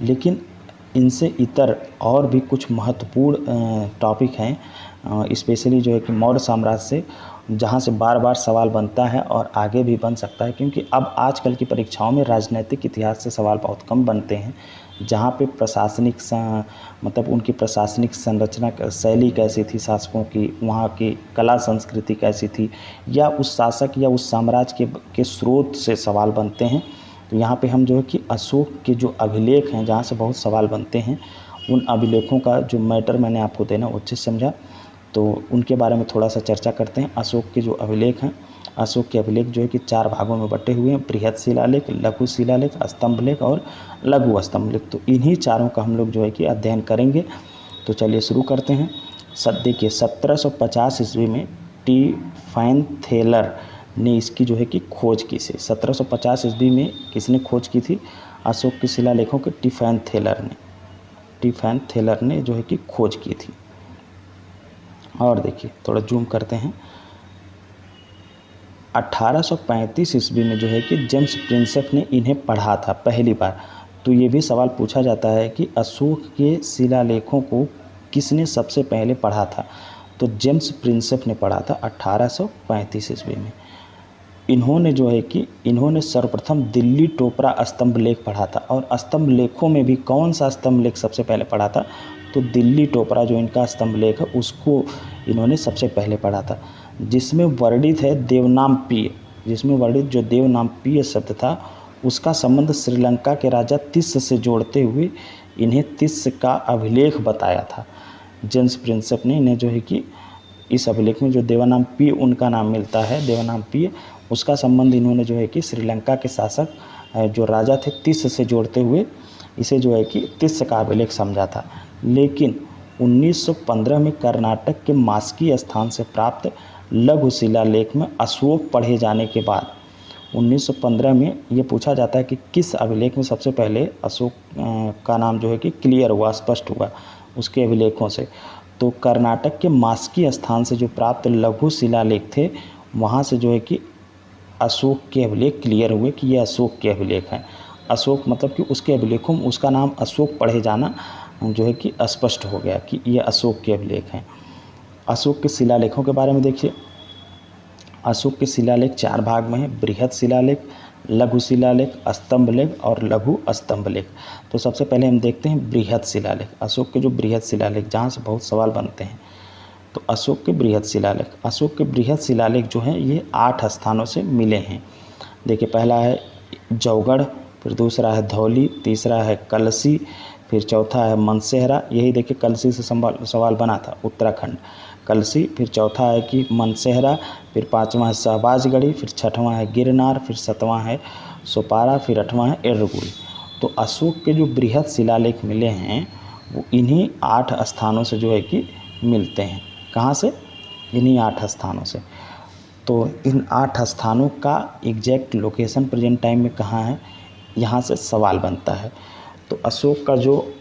लेकिन इनसे इतर और भी कुछ महत्वपूर्ण टॉपिक हैं, स्पेशली जो है कि मौर्य साम्राज्य से, जहाँ से बार बार सवाल बनता है और आगे भी बन सकता है, क्योंकि अब आजकल की परीक्षाओं में राजनीतिक इतिहास से सवाल बहुत कम बनते हैं, जहाँ पे प्रशासनिक मतलब उनकी प्रशासनिक संरचना शैली कैसी थी शासकों की, वहाँ की कला संस्कृति कैसी थी, या उस शासक या उस साम्राज्य के स्रोत से सवाल बनते हैं। तो यहाँ पे हम जो है कि अशोक के जो अभिलेख हैं जहाँ से बहुत सवाल बनते हैं, उन अभिलेखों का जो मैटर मैंने आपको देना वो अच्छे से समझा, तो उनके बारे में थोड़ा सा चर्चा करते हैं। अशोक के जो अभिलेख हैं, अशोक के अभिलेख जो है कि 4 भागों में बटे हुए हैं, बृहद शिलालेख, लघु शिलालेख, स्तंभ लेख और लघु स्तंभ लेख। तो इन्हीं चारों का हम लोग जो है कि अध्ययन करेंगे। तो चलिए शुरू करते हैं। देखिए 1750 ईस्वी में टी फाइन थेलर ने इसकी जो है कि खोज की थी। 1750 ईस्वी में किसने खोज की थी अशोक के शिलालेखों के? टिफैन थेलर ने जो है कि खोज की थी। और देखिए थोड़ा जूम करते हैं। 1835 ईस्वी में जो है कि जेम्स प्रिंसेप ने इन्हें पढ़ा था पहली बार। तो ये भी सवाल पूछा जाता है कि अशोक के शिलालेखों को किसने सबसे पहले पढ़ा था? तो जेम्स प्रिंसेप ने पढ़ा था 1835 ईस्वी में। इन्होंने सर्वप्रथम दिल्ली टोपरा स्तंभ लेख पढ़ा था। और स्तंभ लेखों में भी कौन सा स्तंभ लेख सबसे पहले पढ़ा था? तो दिल्ली टोपरा जो इनका स्तंभ लेख है उसको इन्होंने सबसे पहले पढ़ा था, जिसमें वर्णित है देवनामपीय। जिसमें वर्णित जो देवनामपीय शब्द था उसका संबंध श्रीलंका के राजा तिस्स से जोड़ते हुए इन्हें तिस्स का अभिलेख बताया था। जेम्स प्रिंसेप ने इन्हें जो है कि इस अभिलेख में जो देवनामपीय उनका नाम मिलता है, देवनामपीय, उसका संबंध इन्होंने जो है कि श्रीलंका के शासक जो राजा थे तिस्स से जोड़ते हुए इसे जो है कि तिस्स का अभिलेख समझा था। लेकिन 1915 में कर्नाटक के मास्की स्थान से प्राप्त लघु शिलालेख में अशोक पढ़े जाने के बाद 1915 में ये पूछा जाता है कि किस अभिलेख में सबसे पहले अशोक का नाम जो है कि क्लियर हुआ, स्पष्ट हुआ उसके अभिलेखों से। तो कर्नाटक के मास्की स्थान से जो प्राप्त लघु शिलालेख थे वहाँ से जो है कि अशोक के अभिलेख क्लियर हुए कि ये अशोक के अभिलेख हैं। अशोक मतलब कि उसके अभिलेखों में उसका नाम अशोक पढ़े जाना जो है कि स्पष्ट हो गया कि ये अशोक के अभिलेख हैं। अशोक के शिलालेखों के बारे में देखिए। अशोक के शिलालेख 4 भाग में है, बृहद शिलालेख, लघु शिलालेख, स्तंभ लेख और लघु स्तंभ लेख। तो सबसे पहले हम देखते हैं बृहद शिलालेख। अशोक के जो बृहद शिलालेख जहाँ से बहुत सवाल बनते हैं, तो अशोक के बृहद शिलालेख जो हैं ये 8 स्थानों से मिले हैं। देखिए पहला है जौगढ़, फिर दूसरा है धौली, तीसरा है कलसी, फिर चौथा है मनसेहरा। यही देखिए कलसी से सवाल बना था, उत्तराखंड कलसी। फिर चौथा है कि मनसेहरा, फिर 5वां है शहबाजगढ़ी, फिर 6वां है गिरनार, फिर 7वां है सोपारा, फिर 8वां है एर्रगुड़ी। तो अशोक के जो बृहद शिलालेख मिले हैं वो इन्हीं 8 स्थानों से जो है कि मिलते हैं। कहाँ से? इन्हीं 8 स्थानों से। तो इन 8 स्थानों का एग्जैक्ट लोकेशन प्रेजेंट टाइम में कहाँ है, यहाँ से सवाल बनता है। तो अशोक का जो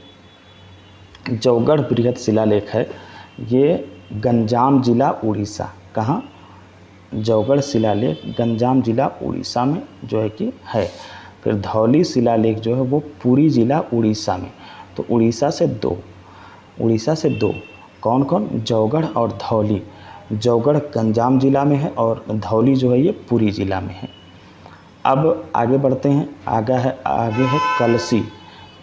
जौगढ़ बृहद शिलालेख है ये गंजाम जिला उड़ीसा, कहाँ? जौगढ़ शिलालेख गंजाम जिला उड़ीसा में जो है कि है। फिर धौली शिलालेख जो है वो पुरी जिला उड़ीसा में। तो उड़ीसा से दो कौन कौन? जौगढ़ और धौली। जौगढ़ गंजाम जिला में है और धौली जो है ये पुरी जिला में है। अब आगे बढ़ते हैं। आगे है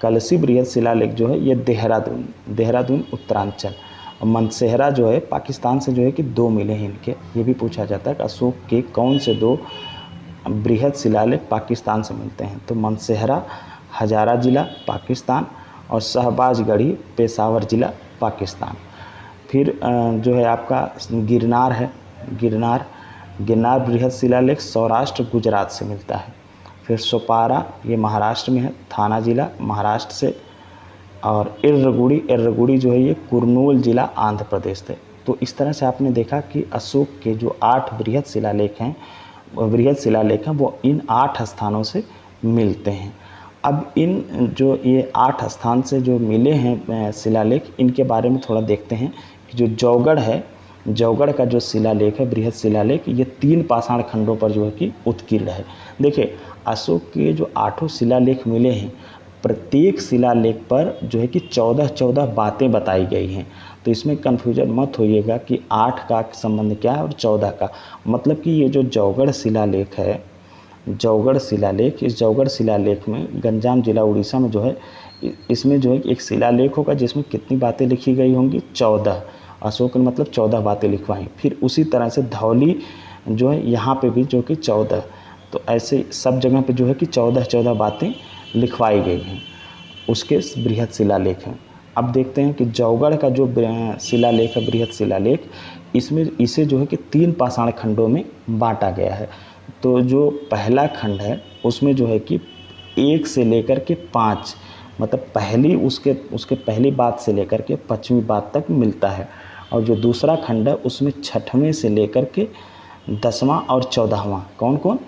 कलसी बृहद शिलालेख जो है ये देहरादून उत्तरांचल। मनसेहरा जो है पाकिस्तान से जो है कि 2 मिले हैं इनके। ये भी पूछा जाता है कि अशोक के कौन से 2 बृहद शिलालेख पाकिस्तान से मिलते हैं? तो मनसेहरा हजारा जिला पाकिस्तान और शहबाजगढ़ी पेशावर जिला पाकिस्तान। फिर जो है आपका गिरनार है, गिरनार बृहद शिलालेख सौराष्ट्र गुजरात से मिलता है। फिर सोपारा ये महाराष्ट्र में है, थाना जिला महाराष्ट्र से। और एर्रगुड़ी जो है ये कुर्नूल जिला आंध्र प्रदेश से। तो इस तरह से आपने देखा कि अशोक के जो 8 बृहद शिलालेख हैं वो इन 8 स्थानों से मिलते हैं। अब इन जो ये 8 स्थान से जो मिले हैं शिलालेख, इनके बारे में थोड़ा देखते हैं कि जो जौगढ़ का जो शिलालेख है बृहद शिलालेख ये 3 पाषाण खंडों पर जो है कि उत्कीर्ण है। देखिए अशोक के जो 8 शिलालेख मिले हैं प्रत्येक शिलालेख पर जो है कि 14 बातें बताई गई हैं। तो इसमें कन्फ्यूजन मत होइएगा कि 8 का संबंध क्या है और 14 का। मतलब कि ये जो जौगढ़ शिलालेख है, इस जौगढ़ शिलालेख में गंजाम जिला उड़ीसा में जो है इसमें जो है एक शिलालेख होगा जिसमें कितनी बातें लिखी गई होंगी? 14। अशोक ने मतलब 14 बातें लिखवाई। फिर उसी तरह से धौली जो है यहाँ पे भी जो कि 14। तो ऐसे सब जगह पे जो है कि 14 बातें लिखवाई गई हैं उसके बृहद शिलालेख हैं। अब देखते हैं कि जौगढ़ का जो शिलालेख है बृहद शिलालेख इसे जो है कि 3 पाषाण खंडों में बांटा गया है। तो जो पहला खंड है उसमें जो है कि 1 से लेकर के 5 मतलब उसके पहली बात से लेकर के 5वीं बात तक मिलता है। और जो दूसरा खंड है उसमें 6वें से लेकर के 10वां और 14वां, कौन कौन,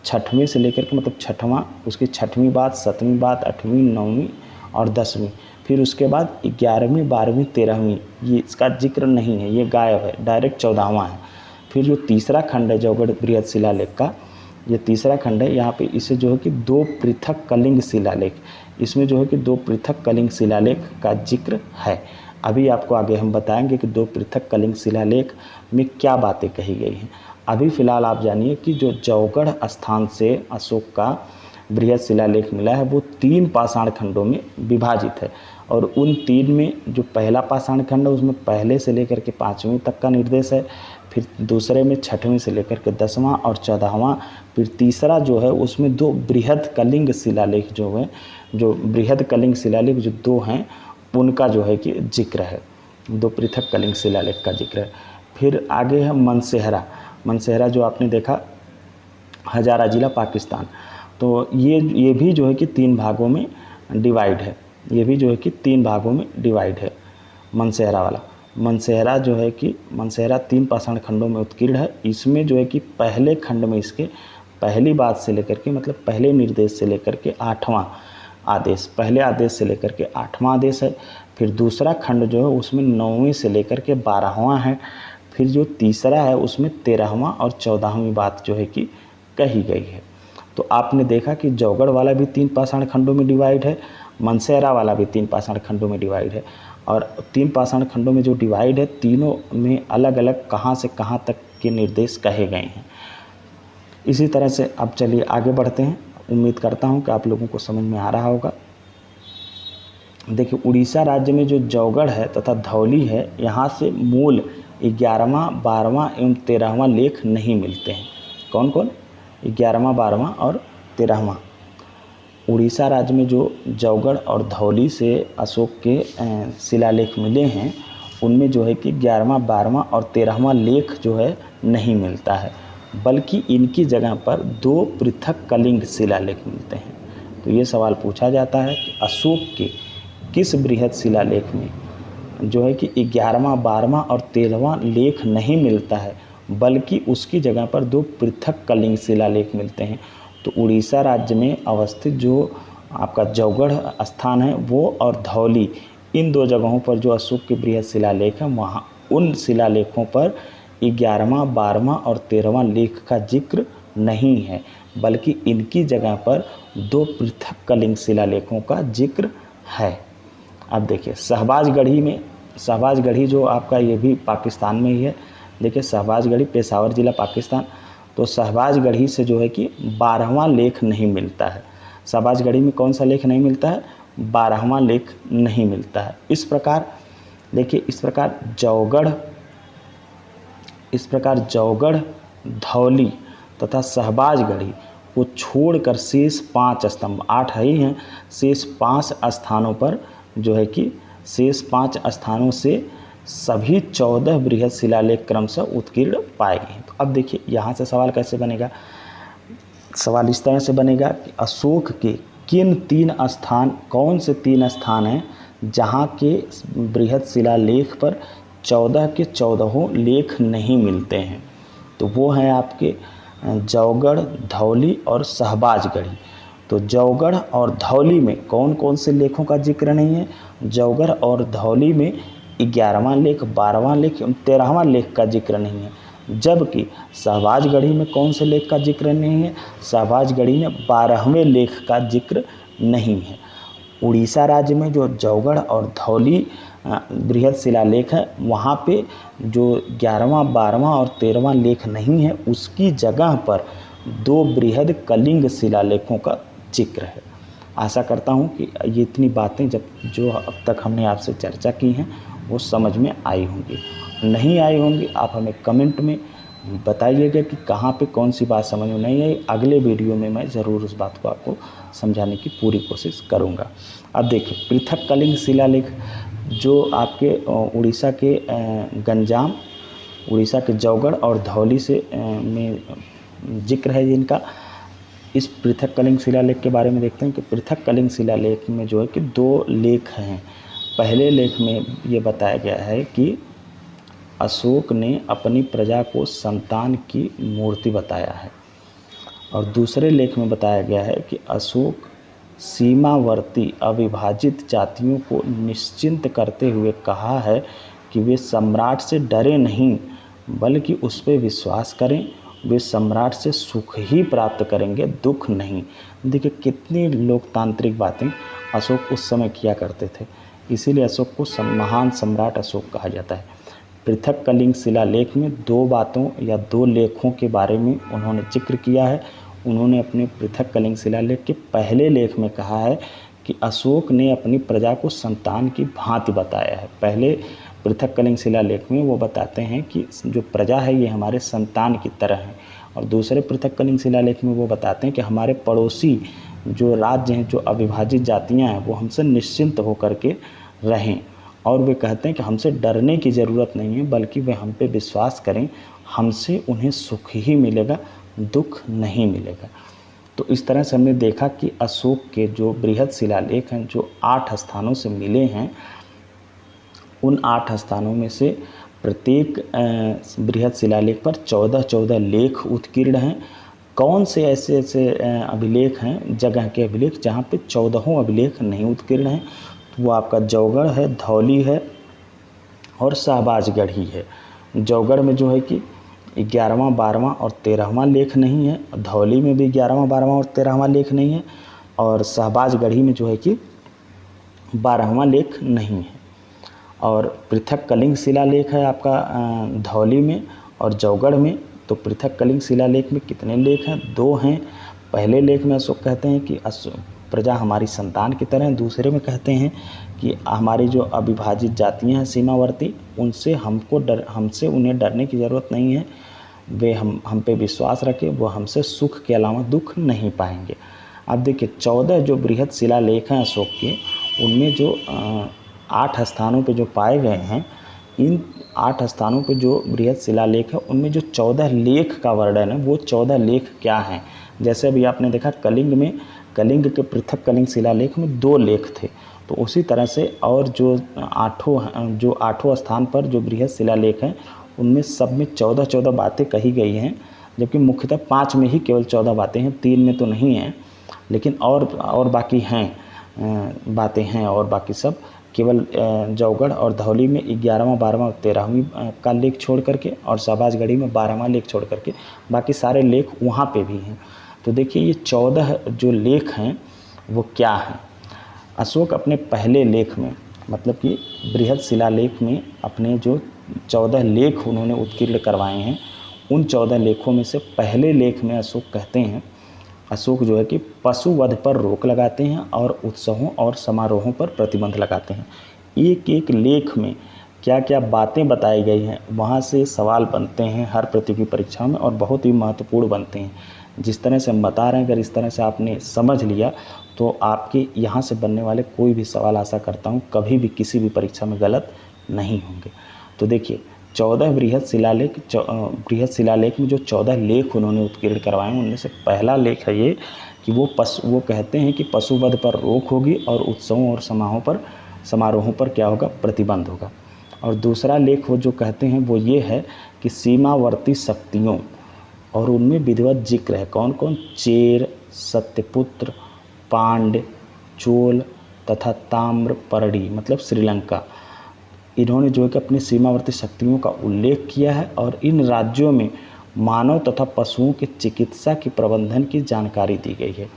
छठवें से लेकर के मतलब छठवां, उसकी छठवीं बात, 7वीं बात, 8वीं, 9वीं और 10वीं। फिर उसके बाद 11वीं, 12वीं, 13वीं, ये इसका जिक्र नहीं है, ये गायब है, डायरेक्ट 14वां है। फिर जो तीसरा खंड है जौगड़ बृहद शिलालेख का, ये तीसरा खंड है, यहाँ पे इसे जो है कि 2 पृथक कलिंग शिलालेख, इसमें जो है कि 2 पृथक कलिंग शिलालेख का जिक्र है। अभी आपको आगे हम बताएंगे कि 2 पृथक कलिंग शिलालेख में क्या बातें कही गई हैं। अभी फ़िलहाल आप जानिए कि जो जौगढ़ स्थान से अशोक का बृहद शिलालेख मिला है वो 3 पाषाण खंडों में विभाजित है, और उन 3 में जो पहला पाषाण खंड है उसमें पहले से लेकर के 5वीं तक का निर्देश है, फिर दूसरे में 6वीं से लेकर के 10वां और 14वां, फिर तीसरा जो है उसमें 2 बृहद कलिंग शिलालेख जो है, जो बृहद कलिंग शिलालेख जो 2 हैं उनका जो है कि जिक्र है, 2 पृथक कलिंग शिलालेख का जिक्र है। फिर आगे है मनसेहरा, मनसेहरा जो आपने देखा हजारा ज़िला पाकिस्तान, तो ये भी जो है कि 3 भागों में डिवाइड है, ये भी जो है कि 3 भागों में डिवाइड है मनसेहरा वाला। मनसेहरा जो है कि मनसेहरा 3 पाषाण खंडों में उत्कीर्ण है। इसमें जो है कि पहले खंड में इसके पहली बात से लेकर के मतलब पहले निर्देश से लेकर के 8वां आदेश, पहले आदेश से लेकर के 8वां आदेश है। फिर दूसरा खंड जो है उसमें 9वीं से लेकर के 12वां है। फिर जो तीसरा है उसमें 13वां और 14वीं बात जो है कि कही गई है। तो आपने देखा कि जौगढ़ वाला भी 3 पाषाण खंडों में डिवाइड है, मनसेहरा वाला भी 3 पाषाण खंडों में डिवाइड है, और 3 पाषाण खंडों में जो डिवाइड है तीनों में अलग अलग कहाँ से कहाँ तक के निर्देश कहे गए हैं। इसी तरह से अब चलिए आगे बढ़ते हैं। उम्मीद करता हूँ कि आप लोगों को समझ में आ रहा होगा। देखिए उड़ीसा राज्य में जो जौगढ़ है तथा धौली है, यहाँ से मूल 11वां, 12वां एवं 13वां लेख नहीं मिलते हैं। कौन कौन, 11वां, 12वां और 13वां। उड़ीसा राज्य में जो जौगढ़ और धौली से अशोक के शिलालेख मिले हैं उनमें जो है कि 11वां, 12वां और 13वां लेख जो है नहीं मिलता है, बल्कि इनकी जगह पर 2 पृथक कलिंग शिलालेख मिलते हैं। तो ये सवाल पूछा जाता है कि अशोक के किस बृहद शिलालेख में जो है कि 11वां, 12वां और 13वां लेख नहीं मिलता है, बल्कि उसकी जगह पर 2 पृथक कलिंग शिलालेख मिलते हैं। तो उड़ीसा राज्य में अवस्थित जो आपका जौगढ़ स्थान है वो और धौली, इन 2 जगहों पर जो अशोक के बृहद शिलालेख हैं वहाँ उन शिलालेखों पर 11वां, 12वां और 13वां लेख का जिक्र नहीं है, बल्कि इनकी जगह पर 2 पृथक कलिंग शिलालेखों का जिक्र है। अब देखिए शहबाजगढ़ी में, शहबाजगढ़ी जो आपका ये भी पाकिस्तान में ही है। देखिए शहबाजगढ़ी पेशावर ज़िला पाकिस्तान, तो शहबाजगढ़ी से जो है कि 12वां लेख नहीं मिलता है। शहबाजगढ़ी में कौन सा लेख नहीं मिलता है, 12वां लेख नहीं मिलता है। इस प्रकार देखिए इस प्रकार जौगढ़, धौली तथा शहबाजगढ़ी को छोड़कर शेष 5 स्तंभ, 8 है ही हैं, शेष 5 स्थानों पर जो है कि शेष 5 स्थानों से सभी 14 बृहद शिलालेख क्रमशः उत्कीर्ण पाए गए हैं। तो अब देखिए यहाँ से सवाल कैसे बनेगा, सवाल इस तरह से बनेगा कि अशोक के किन 3 स्थान, कौन से 3 स्थान हैं जहाँ के बृहद शिलालेख पर 14 के 14 लेख नहीं मिलते हैं। तो वो हैं आपके जौगढ़, धौली और शहबाजगढ़ी। तो जौगढ़ और धौली में कौन कौन से लेखों का जिक्र नहीं है, जौगढ़ और धौली में 11वां लेख, 12वां लेख, 13वां लेख का जिक्र नहीं है, जबकि शहबाजगढ़ी में कौन से लेख का जिक्र नहीं है, शहबाजगढ़ी में 12वें लेख का जिक्र नहीं है। उड़ीसा राज्य में जो जौगढ़ और धौली बृहद शिलालेख है वहाँ पे जो 11वां, 12वां और 13वां लेख नहीं है, उसकी जगह पर 2 बृहद कलिंग शिलालेखों का जिक्र है। आशा करता हूँ कि ये इतनी बातें जो अब तक हमने आपसे चर्चा की हैं वो समझ में आई होंगी। नहीं आई होंगी आप हमें कमेंट में बताइएगा कि कहाँ पे कौन सी बात समझ में नहीं आई। अगले वीडियो में मैं ज़रूर उस बात को आपको समझाने की पूरी कोशिश करूँगा। अब देखिए पृथक कलिंग शिलालेख जो आपके उड़ीसा के गंजाम, उड़ीसा के जौगढ़ और धौली से में जिक्र है जिनका। इस पृथक कलिंग शिलालेख के बारे में देखते हैं कि पृथक कलिंग शिलालेख में जो है कि 2 लेख हैं। पहले लेख में ये बताया गया है कि अशोक ने अपनी प्रजा को संतान की मूर्ति बताया है। और दूसरे लेख में बताया गया है कि अशोक सीमावर्ती अविभाजित जातियों को निश्चिंत करते हुए कहा है कि वे सम्राट से डरे नहीं बल्कि उस पर विश्वास करें, वे सम्राट से सुख ही प्राप्त करेंगे, दुख नहीं। देखिए कितनी लोकतांत्रिक बातें अशोक उस समय किया करते थे, इसीलिए अशोक को महान सम्राट अशोक कहा जाता है। पृथक कलिंग शिलालेख में दो बातों या दो लेखों के बारे में उन्होंने जिक्र किया है। उन्होंने अपने पृथक कलिंग शिलालेख के पहले लेख में कहा है कि अशोक ने अपनी प्रजा को संतान की भांति बताया है। पहले पृथक कलिंग शिलालेख में वो बताते हैं कि जो प्रजा है ये हमारे संतान की तरह है, और दूसरे पृथक कलिंग शिलालेख में वो बताते हैं कि हमारे पड़ोसी जो राज्य हैं, जो अविभाजित जातियाँ हैं, वो हमसे निश्चिंत होकर के रहें। और वे कहते हैं कि हमसे डरने की ज़रूरत नहीं है बल्कि वे हम पे विश्वास करें, हमसे उन्हें सुख ही मिलेगा, दुख नहीं मिलेगा। तो इस तरह से हमने देखा कि अशोक के जो बृहद शिलालेख हैं जो 8 स्थानों से मिले हैं, उन 8 स्थानों में से प्रत्येक बृहद शिलालेख पर 14-14 लेख उत्कीर्ण हैं। कौन से ऐसे ऐसे अभिलेख हैं, जगह के अभिलेख, जहाँ पे 14 अभिलेख नहीं उत्कीर्ण हैं? तो वो आपका जौगढ़ है, धौली है और शाहबाजगढ़ ही है। जौगढ़ में जो है कि 11वां, 12वां और 13वां लेख नहीं है, धौली में भी 11वां, 12वां और 13वां लेख नहीं है, और शाहबाजगढ़ी में जो है कि 12वां लेख नहीं है। और पृथक कलिंग शिलालेख है आपका धौली में और जौगढ़ में। तो पृथक कलिंग शिलालेख में कितने लेख हैं? 2 हैं। पहले लेख में अशोक कहते हैं कि प्रजा हमारी संतान की तरह है। दूसरे में कहते हैं कि हमारी जो अविभाजित जातियां हैं सीमावर्ती, उनसे हमसे उन्हें डरने की ज़रूरत नहीं है, वे हम पे विश्वास रखें, वो हमसे सुख के अलावा दुख नहीं पाएंगे। अब देखिए 14 जो बृहद शिलालेख हैं अशोक के, उनमें जो 8 स्थानों पे जो पाए गए हैं, इन 8 स्थानों पे जो बृहद शिलालेख है उनमें जो 14 लेख का वर्णन है, वो 14 लेख क्या हैं? जैसे अभी आपने देखा कलिंग के पृथक कलिंग शिलालेख में 2 लेख थे, तो उसी तरह से और जो आठों स्थान पर जो बृहद शिलालेख हैं उनमें सब में 14-14 बातें कही गई हैं, जबकि मुख्यतः 5 में ही केवल 14 बातें हैं, 3 में तो नहीं हैं, लेकिन और बाकी हैं बातें हैं, और बाकी सब केवल जौगढ़ और धौली में 11वां, 12वां और 13वीं का लेख छोड़ करके, और शाहबाजगढ़ी में 12वां लेख छोड़ करके बाकी सारे लेख वहाँ पे भी हैं। तो देखिए ये 14 जो लेख हैं वो क्या हैं? अशोक अपने पहले लेख में, मतलब कि बृहद शिलालेख में अपने जो 14 लेख उन्होंने उत्कीर्ण करवाए हैं, उन 14 लेखों में से पहले लेख में अशोक कहते हैं, अशोक जो है कि पशुवध पर रोक लगाते हैं और उत्सवों और समारोहों पर प्रतिबंध लगाते हैं। एक एक लेख में क्या क्या बातें बताई गई हैं, वहाँ से सवाल बनते हैं हर प्रतियोगी परीक्षा में, और बहुत ही महत्वपूर्ण बनते हैं। जिस तरह से हम बता रहे हैं, अगर इस तरह से आपने समझ लिया तो आपके यहाँ से बनने वाले कोई भी सवाल, आशा करता हूँ, कभी भी किसी भी परीक्षा में गलत नहीं होंगे। तो देखिए 14 बृहद शिलालेख में जो 14 लेख उन्होंने उत्कीर्ण करवाए हैं, उनमें से पहला लेख है ये कि वो कहते हैं कि पशुवध पर रोक होगी और उत्सवों और समारोहों पर क्या होगा? प्रतिबंध होगा। और दूसरा लेख वो जो कहते हैं वो ये है कि सीमावर्ती शक्तियों, और उनमें विधिवत जिक्र है। कौन कौन? चेर, सत्यपुत्र, पांड्य, चोल तथा ताम्रपर्णी, मतलब श्रीलंका। इन्होंने जो है कि अपनी सीमावर्ती शक्तियों का उल्लेख किया है, और इन राज्यों में मानव तथा पशुओं की चिकित्सा के प्रबंधन की जानकारी दी गई है।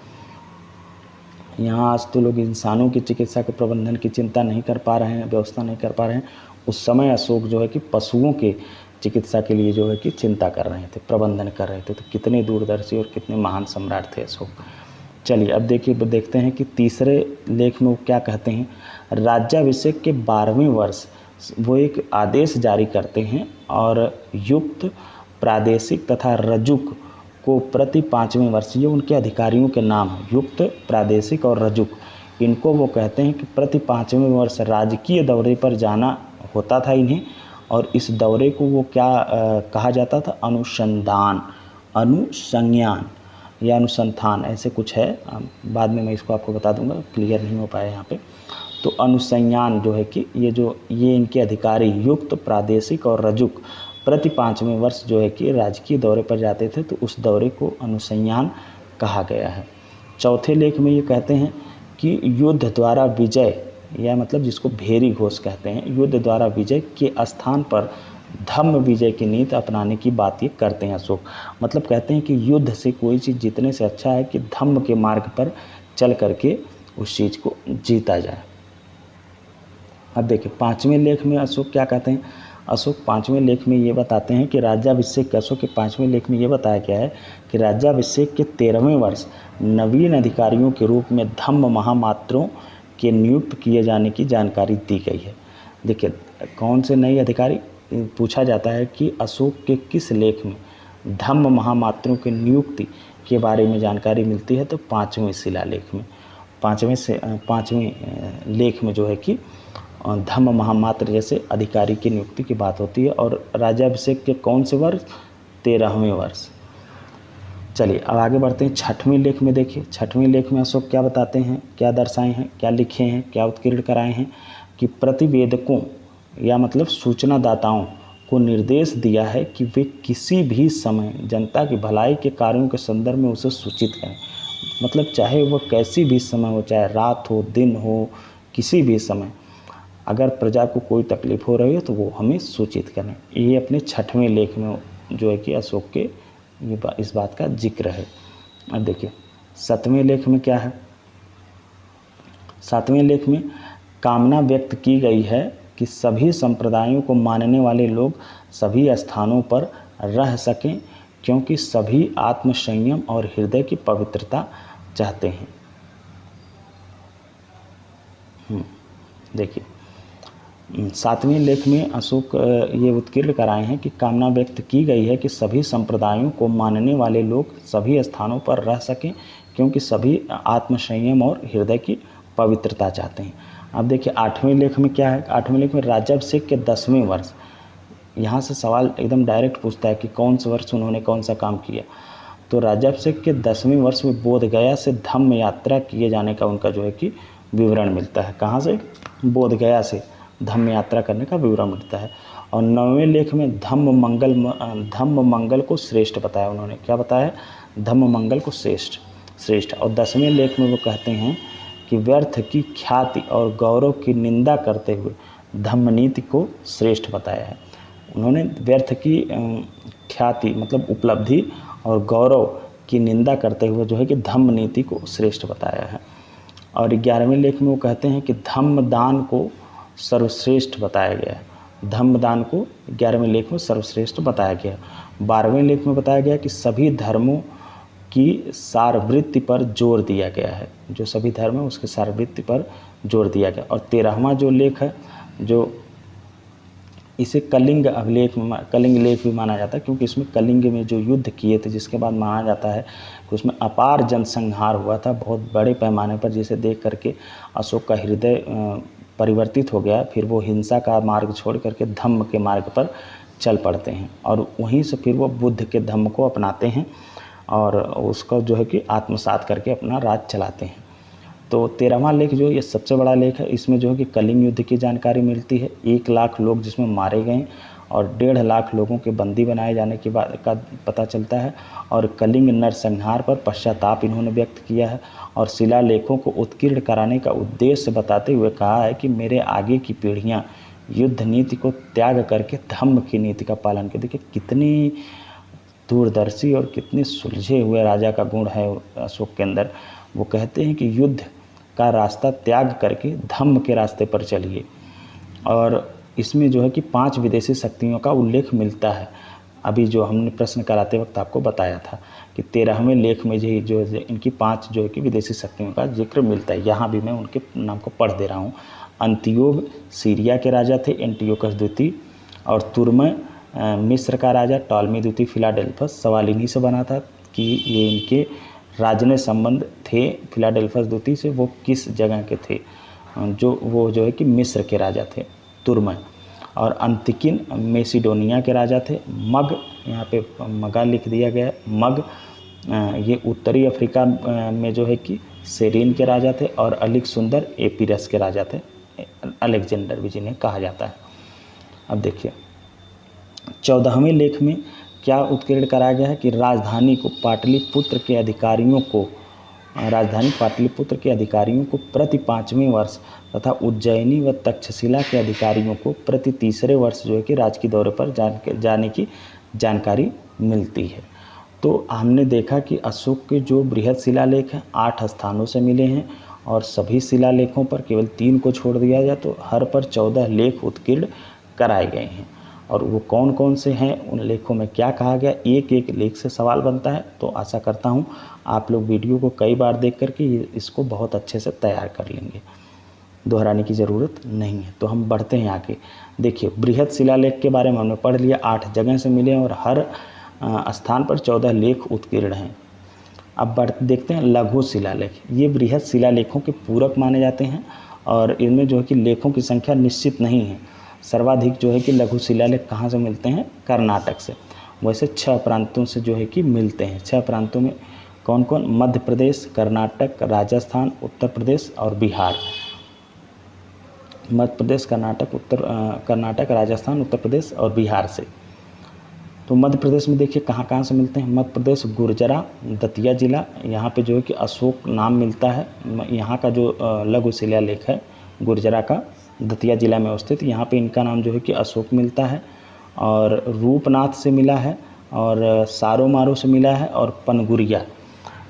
यहाँ आज तो लोग इंसानों की चिकित्सा के प्रबंधन की चिंता नहीं कर पा रहे हैं, व्यवस्था नहीं कर पा रहे हैं। उस समय अशोक जो है कि पशुओं के चिकित्सा के लिए जो है कि चिंता कर रहे थे, प्रबंधन कर रहे थे। तो कितने दूरदर्शी और कितने महान सम्राट थे अशोक। चलिए अब देखते हैं कि तीसरे लेख में वो क्या कहते हैं। राज्याभिषेक के 12वें वर्ष वो एक आदेश जारी करते हैं, और युक्त, प्रादेशिक तथा रजुक को प्रति 5वें वर्ष, ये उनके अधिकारियों के नाम हैं, युक्त, प्रादेशिक और रजुक। इनको वो कहते हैं कि प्रति 5वें वर्ष राजकीय दौरे पर जाना होता था इन्हें, और इस दौरे को वो क्या कहा जाता था? अनुसंधान, अनुसंज्ञान या अनुसंधान, ऐसे कुछ है। बाद में मैं इसको आपको बता दूंगा, क्लियर नहीं हो पाया यहाँ पे। तो अनुसंयान जो है कि ये इनके अधिकारी युक्त, प्रादेशिक और रजुक प्रति 5वें वर्ष जो है कि राजकीय दौरे पर जाते थे, तो उस दौरे को अनुसंयान कहा गया है। चौथे लेख में ये कहते हैं कि युद्ध द्वारा विजय, या मतलब जिसको भेरी घोष कहते हैं, युद्ध द्वारा विजय के स्थान पर धम्म विजय की नीति अपनाने की बात ये करते हैं अशोक। मतलब कहते हैं कि युद्ध से कोई चीज़ जीतने से अच्छा है कि धम्म के मार्ग पर चल करके उस चीज़ को जीता जाए। अब देखिए 5वें लेख में अशोक क्या कहते हैं। अशोक 5वें लेख में ये बताते हैं कि राज्याभिषेक, अशोक के 5वें लेख में ये बताया गया है कि राज्याभिषेक के 13वें वर्ष नवीन अधिकारियों के रूप में धम्म महामात्रों के नियुक्त किए जाने की जानकारी दी गई है। देखिए कौन से नए अधिकारी पूछा जाता है कि अशोक के किस लेख में धम्म महामात्रों के नियुक्ति के बारे में जानकारी मिलती है, तो 5वें शिलालेख में, 5वें लेख में जो है कि धम्म महामात्र जैसे अधिकारी की नियुक्ति की बात होती है। और राज्याभिषेक के कौन से वर्ष, 13वें वर्ष। चलिए अब आगे बढ़ते हैं 6वें लेख में। देखिए 6वें लेख में अशोक क्या बताते हैं, क्या दर्शाए हैं, क्या लिखे हैं, क्या उत्कीर्ण कराए हैं कि प्रतिवेदकों या मतलब सूचनादाताओं को निर्देश दिया है कि वे किसी भी समय जनता की भलाई के कार्यों के संदर्भ में उसे सूचित करें। मतलब चाहे वह कैसी भी समय हो, चाहे रात हो, दिन हो, किसी भी समय अगर प्रजा को कोई तकलीफ़ हो रही है तो वो हमें सूचित करें। ये अपने 6वें लेख में जो है कि अशोक के इस बात का जिक्र है। अब देखिए 7वें लेख में क्या है। 7वें लेख में कामना व्यक्त की गई है कि सभी संप्रदायों को मानने वाले लोग सभी स्थानों पर रह सकें, क्योंकि सभी आत्मसंयम और हृदय की पवित्रता चाहते हैं। देखिए 7वें लेख में अशोक ये उत्कीर्ण कराए हैं कि कामना व्यक्त की गई है कि सभी संप्रदायों को मानने वाले लोग सभी स्थानों पर रह सकें, क्योंकि सभी आत्मसंयम और हृदय की पवित्रता चाहते हैं। अब देखिए 8वें लेख में क्या है। 8वें लेख में राज्याभिषेक के 10वें वर्ष, यहाँ से सवाल एकदम डायरेक्ट पूछता है कि कौन सा वर्ष उन्होंने कौन सा काम किया। तो राज्याभिषेक के 10वें वर्ष में बोधगया से धम्म यात्रा किए जाने का उनका जो है कि विवरण मिलता है। कहाँ से, बोधगया से धम्म यात्रा करने का विवरण मिलता है। और 9वें लेख में धम्म मंगल को श्रेष्ठ बताया। उन्होंने क्या बताया, धम्म मंगल को श्रेष्ठ। और 10वें लेख में वो कहते हैं कि व्यर्थ की ख्याति और गौरव की निंदा करते हुए धम्म नीति को श्रेष्ठ बताया है। उन्होंने व्यर्थ की ख्याति मतलब उपलब्धि और गौरव की निंदा करते हुए जो है कि धम्म नीति को श्रेष्ठ बताया है। और 11वें लेख में वो कहते हैं कि धम्म दान को सर्वश्रेष्ठ बताया गया है। धम्म दान को 11वें लेख में सर्वश्रेष्ठ बताया गया। 12वें लेख में बताया गया कि सभी धर्मों की सारवृत्ति पर जोर दिया गया है। जो सभी धर्म है उसके सारवृत्ति पर जोर दिया गया। और 13वां जो लेख है, जो इसे कलिंग लेख भी माना जाता है, क्योंकि इसमें कलिंग में जो युद्ध किए थे, जिसके बाद माना जाता है कि उसमें अपार जनसंहार हुआ था बहुत बड़े पैमाने पर, जिसे देख करके अशोक का हृदय परिवर्तित हो गया। फिर वो हिंसा का मार्ग छोड़ करके धम्म के मार्ग पर चल पड़ते हैं, और वहीं से फिर वो बुद्ध के धम्म को अपनाते हैं और उसको जो है कि आत्मसात करके अपना राज चलाते हैं। तो 13वां लेख जो ये सबसे बड़ा लेख है। इसमें जो है कि कलिंग युद्ध की जानकारी मिलती है। 1 लाख लोग जिसमें मारे गए और 1.5 लाख लोगों के बंदी बनाए जाने की बात का पता चलता है। और कलिंग नरसंहार पर पश्चाताप इन्होंने व्यक्त किया है। और शिलालेखों को उत्कीर्ण कराने का उद्देश्य बताते हुए कहा है कि मेरे आगे की पीढ़ियाँ युद्ध नीति को त्याग करके धम्म की नीति का पालन करें। देखिए कितनी दूरदर्शी और कितने सुलझे हुए राजा का गुण है अशोक के अंदर। वो कहते हैं कि युद्ध का रास्ता त्याग करके धम्म के रास्ते पर चलिए। और इसमें जो है कि 5 विदेशी शक्तियों का उल्लेख मिलता है। अभी जो हमने प्रश्न कराते वक्त आपको बताया था कि 13वें लेख में जो इनकी 5 जो है कि विदेशी शक्तियों का जिक्र मिलता है। यहाँ भी मैं उनके नाम को पढ़ दे रहा हूँ। अंतियोग सीरिया के राजा थे, एंटियोकस द्वितीय। और तुर्मै मिस्र का राजा, टॉलमी द्वितीय फिलाडेल्फस। सवाल इन्हीं से बना था कि ये इनके राजनय संबंध थे फिलाडेल्फस द्वितीय से, वो किस जगह के थे। वो जो है कि मिस्र के राजा थे, तुर्मै। और अंतिकिन मेसिडोनिया के राजा थे। मग, यहाँ पे मगा लिख दिया गया है, मग ये उत्तरी अफ्रीका में जो है कि सेरीन के राजा थे। और अलिक सुंदर एपीरस के राजा थे। अलेक्जेंडर भी जिन्हें कहा जाता है। अब देखिए 14वें लेख में क्या उत्कीर्ण कराया गया है कि राजधानी पाटलिपुत्र के अधिकारियों को प्रति 5वें वर्ष तथा उज्जैनी व तक्षशिला के अधिकारियों को प्रति 3रे वर्ष जो है कि राजकीय दौरे पर जाने की जानकारी मिलती है। तो हमने देखा कि अशोक के जो बृहद शिलालेख हैं 8 स्थानों से मिले हैं और सभी शिलालेखों पर केवल 3 को छोड़ दिया जाए तो हर पर 14 लेख उत्कीर्ण कराए गए हैं। और वो कौन कौन से हैं, उन लेखों में क्या कहा गया, एक एक लेख से सवाल बनता है। तो आशा करता हूँ आप लोग वीडियो को कई बार देख करके इसको बहुत अच्छे से तैयार कर लेंगे, दोहराने की ज़रूरत नहीं है। तो हम बढ़ते हैं आगे। देखिए बृहद शिलालेख के बारे में हमने पढ़ लिया, 8 जगह से मिले और हर स्थान पर 14 लेख उत्कीर्ण हैं। अब देखते हैं लघु शिलालेख। ये बृहद शिलालेखों के पूरक माने जाते हैं और इनमें जो है कि लेखों की संख्या निश्चित नहीं है। सर्वाधिक जो है कि लघु शिलालेख कहाँ से मिलते हैं, कर्नाटक से। वैसे 6 प्रांतों से जो है कि मिलते हैं। 6 प्रांतों में कौन कौन, मध्य प्रदेश, कर्नाटक, राजस्थान, उत्तर प्रदेश और बिहार। मध्य प्रदेश, कर्नाटक, राजस्थान, उत्तर प्रदेश और बिहार से। तो मध्य प्रदेश में देखिए कहाँ कहाँ से मिलते हैं। मध्य प्रदेश गुर्जरा, दतिया जिला, यहाँ पे जो है कि अशोक नाम मिलता है। यहाँ का जो लघु शिलालेख है गुर्जरा का, दतिया जिला में स्थित, यहाँ पे इनका नाम जो है कि अशोक मिलता है। और रूपनाथ से मिला है और सारोमारो से मिला है और पनगुरिया,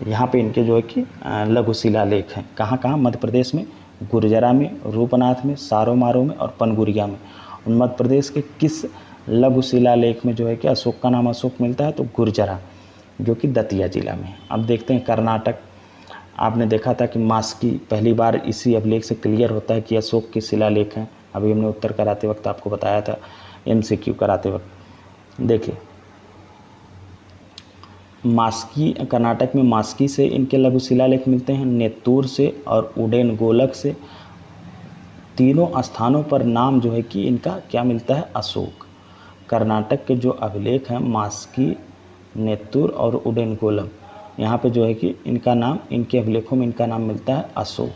यहाँ पे इनके जो है कि लघु शिलालेख हैं। कहाँ कहाँ, मध्य प्रदेश में गुर्जरा में, रूपनाथ में, सारोमारो में और पनगुरिया में। और मध्य प्रदेश के किस लघु शिलालेख में जो है कि अशोक का नाम अशोक मिलता है, तो गुर्जरा, जो कि दतिया जिला में है। अब देखते हैं कर्नाटक। आपने देखा था कि मास्की पहली बार इसी अभिलेख से क्लियर होता है कि अशोक के शिलालेख हैं। अभी हमने उत्तर कराते वक्त आपको बताया था, MCQ कराते वक्त। देखिए मास्की, कर्नाटक में मास्की से इनके लघु शिलालेख मिलते हैं, नेत्तूर से और उडेन गोलक से। तीनों स्थानों पर नाम जो है कि इनका क्या मिलता है, अशोक। कर्नाटक के जो अभिलेख हैं मास्की, नेत्तूर और उडेनगोलम, यहाँ पे जो है कि इनका नाम, इनके अभिलेखों में इनका नाम मिलता है अशोक।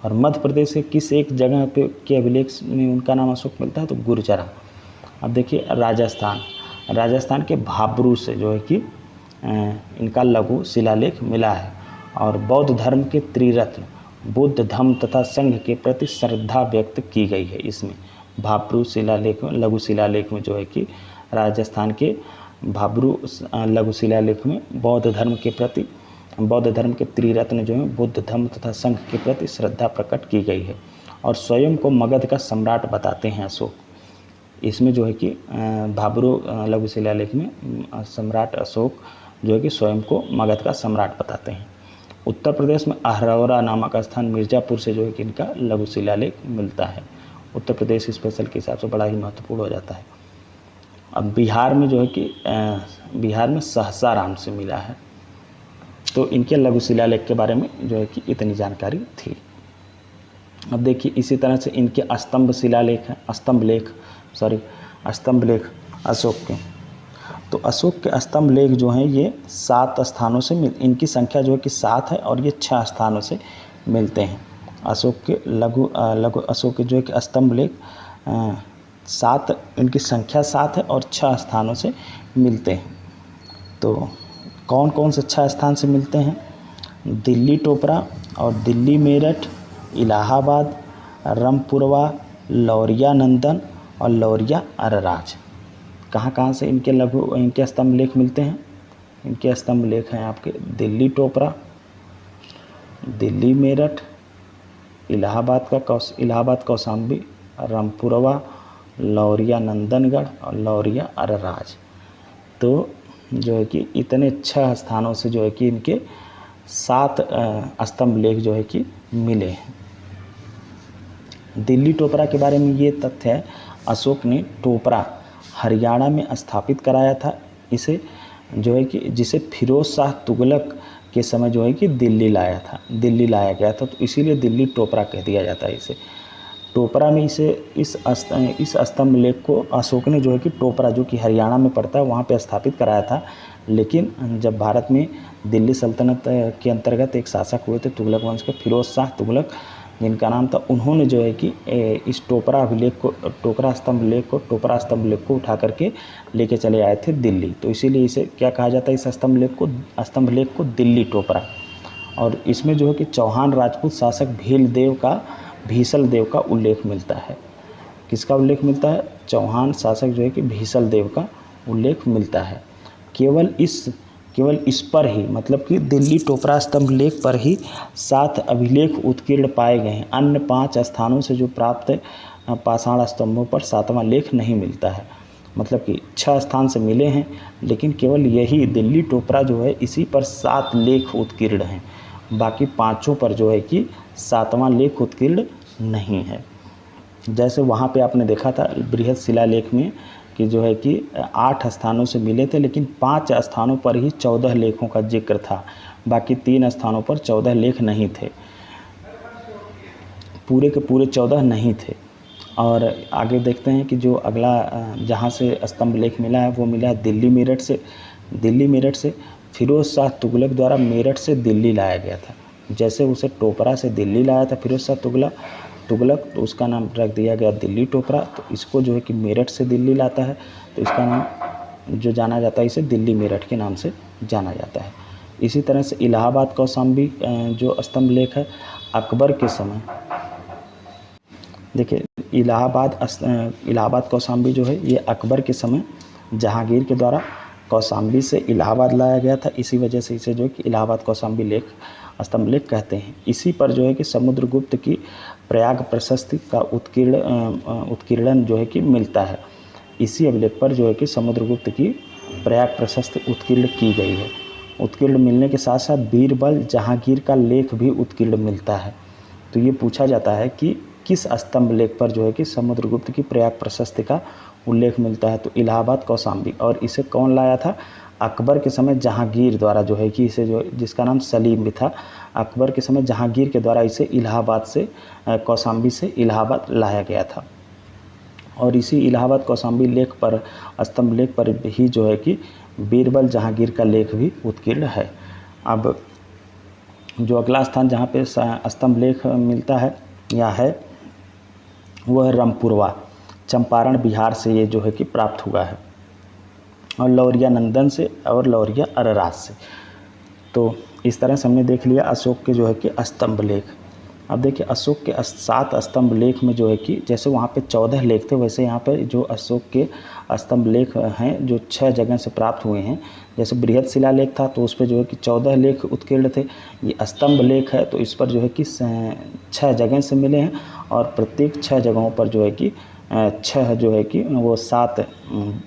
और मध्य प्रदेश के किस एक जगह पे के अभिलेख में उनका नाम अशोक मिलता है, तो गुर्जरा। अब देखिए राजस्थान के भाबरू से जो है कि इनका लघु शिलालेख मिला है। और बौद्ध धर्म के त्रिरत्न बुद्ध, धम्म तथा संघ के प्रति श्रद्धा व्यक्त की गई है इसमें। भाबरू शिलालेख, लघु शिलालेख में जो है कि राजस्थान के भाबरू लघु शिलालेख में बौद्ध धर्म के त्रिरत्न जो है बुद्ध, धम्म तथा संघ के प्रति श्रद्धा प्रकट की गई है। और स्वयं को मगध का सम्राट बताते हैं अशोक। इसमें जो है कि भाबरू लघु शिलालेख में सम्राट अशोक जो है कि स्वयं को मगध का सम्राट बताते हैं। उत्तर प्रदेश में अहरौरा नामक स्थान मिर्ज़ापुर से जो है कि इनका लघु शिलालेख मिलता है। उत्तर प्रदेश स्पेशल के हिसाब से बड़ा ही महत्वपूर्ण हो जाता है। अब बिहार में जो है कि बिहार में सहसाराम से मिला है। तो इनके लघु शिलालेख के बारे में जो है कि इतनी जानकारी थी। अब देखिए इसी तरह से इनके स्तंभ लेख अशोक के। तो अशोक के स्तंभ लेख जो हैं ये 7 स्थानों से इनकी संख्या जो है कि 7 है और ये 6 स्थानों से मिलते हैं। अशोक के अशोक के जो है कि स्तंभ लेख 7, इनकी संख्या 7 है और 6 स्थानों से मिलते हैं। तो कौन कौन से 6 स्थान से मिलते हैं, दिल्ली टोपरा और दिल्ली मेरठ, इलाहाबाद, रामपुरवा, लौरिया नंदन और लौरिया अरराज। कहाँ कहाँ से इनके स्तंभ लेख मिलते हैं, इनके स्तंभ लेख हैं आपके दिल्ली टोपरा, दिल्ली मेरठ, इलाहाबाद कौशाम्बी, रामपुरवा, लौरिया नंदनगढ़ और लौरिया अरराज। तो जो है कि इतने 6 स्थानों से जो है कि इनके 7 स्तंभ लेख जो है कि मिले हैं। दिल्ली टोपरा के बारे में ये तथ्य है, अशोक ने टोपरा हरियाणा में स्थापित कराया था। इसे जो है कि जिसे फिरोज शाह तुगलक के समय जो है कि दिल्ली लाया गया था, तो इसीलिए दिल्ली टोपरा कह दिया जाता है इसे। टोपरा में इस स्तंभ लेख को अशोक ने जो है कि टोपरा, जो कि हरियाणा में पड़ता है, वहाँ पे स्थापित कराया था। लेकिन जब भारत में दिल्ली सल्तनत के अंतर्गत एक शासक हुए थे तुगलक वंश के, फिरोज शाह तुगलक, जिनका नाम था, उन्होंने जो है कि इस टोपरा अभिलेख को, टोकरा स्तंभ लेख को, टोपरा स्तंभ लेख को उठा करके लेके चले आए थे दिल्ली। तो इसीलिए इसे क्या कहा जाता है, इस स्तंभ लेख को दिल्ली टोपरा। और इसमें जो है कि चौहान राजपूत शासक भीसल देव का उल्लेख मिलता है। किसका उल्लेख मिलता है? चौहान शासक जो है कि भीसल देव का उल्लेख मिलता है। केवल इस पर ही, मतलब कि दिल्ली टोपरा स्तंभ लेख पर ही 7 अभिलेख उत्कीर्ण पाए गए हैं। अन्य 5 स्थानों से जो प्राप्त पाषाण स्तंभों पर 7वां लेख नहीं मिलता है। मतलब कि 6 स्थान से मिले हैं, लेकिन केवल यही दिल्ली टोपरा जो है, इसी पर 7 लेख उत्कीर्ण हैं। बाकी 5 पर जो है कि 7वां लेख उत्कीर्ण नहीं है। जैसे वहाँ पे आपने देखा था बृहद शिलालेख में कि जो है कि 8 स्थानों से मिले थे, लेकिन 5 स्थानों पर ही 14 लेखों का जिक्र था। बाकी 3 स्थानों पर 14 लेख नहीं थे, पूरे के पूरे 14 नहीं थे। और आगे देखते हैं कि जो अगला जहाँ से स्तंभ लेख मिला है वो मिला है दिल्ली मेरठ से फिरोज शाह तुगलक द्वारा मेरठ से दिल्ली लाया गया था। जैसे उसे टोपरा से दिल्ली लाया था फिरोज शाह तुगलक, तो उसका नाम रख दिया गया दिल्ली टोपरा। तो इसको जो है कि मेरठ से दिल्ली लाता है, तो इसका नाम जो जाना जाता है, इसे दिल्ली मेरठ के नाम से जाना जाता है। इसी तरह से इलाहाबाद कौशाम्बी जो स्तंभ लेख है, अकबर के समय, देखिए इलाहाबाद कौशाम्बी जो है ये अकबर के समय जहांगीर के द्वारा कौशाम्बी से इलाहाबाद लाया गया था। इसी वजह से इसे जो है कि इलाहाबाद कौशाम्बी लेख स्तंभ लेख कहते हैं। इसी पर जो है कि समुद्रगुप्त की प्रयाग प्रशस्ति का उत्कीर्णन जो है कि मिलता है। इसी अभिलेख पर जो है कि समुद्रगुप्त की प्रयाग प्रशस्ति उत्कीर्ण की गई है। उत्कीर्ण मिलने के साथ साथ बीरबल जहांगीर का लेख भी उत्कीर्ण मिलता है। तो ये पूछा जाता है कि किस स्तंभ लेख पर जो है कि समुद्रगुप्त की प्रयाग प्रशस्ति का उल्लेख मिलता है, तो इलाहाबाद कौशाम्बी। और इसे कौन लाया था? अकबर के समय जहांगीर द्वारा जो है कि इसे जो, जिसका नाम सलीम भी था, अकबर के समय जहांगीर के द्वारा इसे इलाहाबाद से कौशाम्बी से इलाहाबाद लाया गया था। और इसी इलाहाबाद कौशाम्बी लेख पर, स्तंभ लेख पर ही जो है कि बीरबल जहांगीर का लेख भी उत्कीर्ण है। अब जो अगला स्थान जहाँ पे स्तंभ लेख मिलता है या है, वह है रामपुरवा, चंपारण बिहार से ये जो है कि प्राप्त हुआ है, और लौरिया नंदन से और लौरिया अरराज से। तो इस तरह से हमने देख लिया अशोक के जो है कि स्तंभ लेख। अब देखिए अशोक के 7 स्तंभ लेख में जो है कि जैसे वहाँ पे 14 लेख थे, वैसे यहाँ पे जो अशोक के स्तंभ लेख हैं जो 6 जगह से प्राप्त हुए हैं। जैसे बृहद शिलालेख था तो उस पर जो है कि 14 लेख उत्कीर्ण थे। ये स्तंभ लेख है तो इस पर जो है कि 6 जगह से मिले हैं, और प्रत्येक 6 जगहों पर जो है कि 6 जो है कि वो 7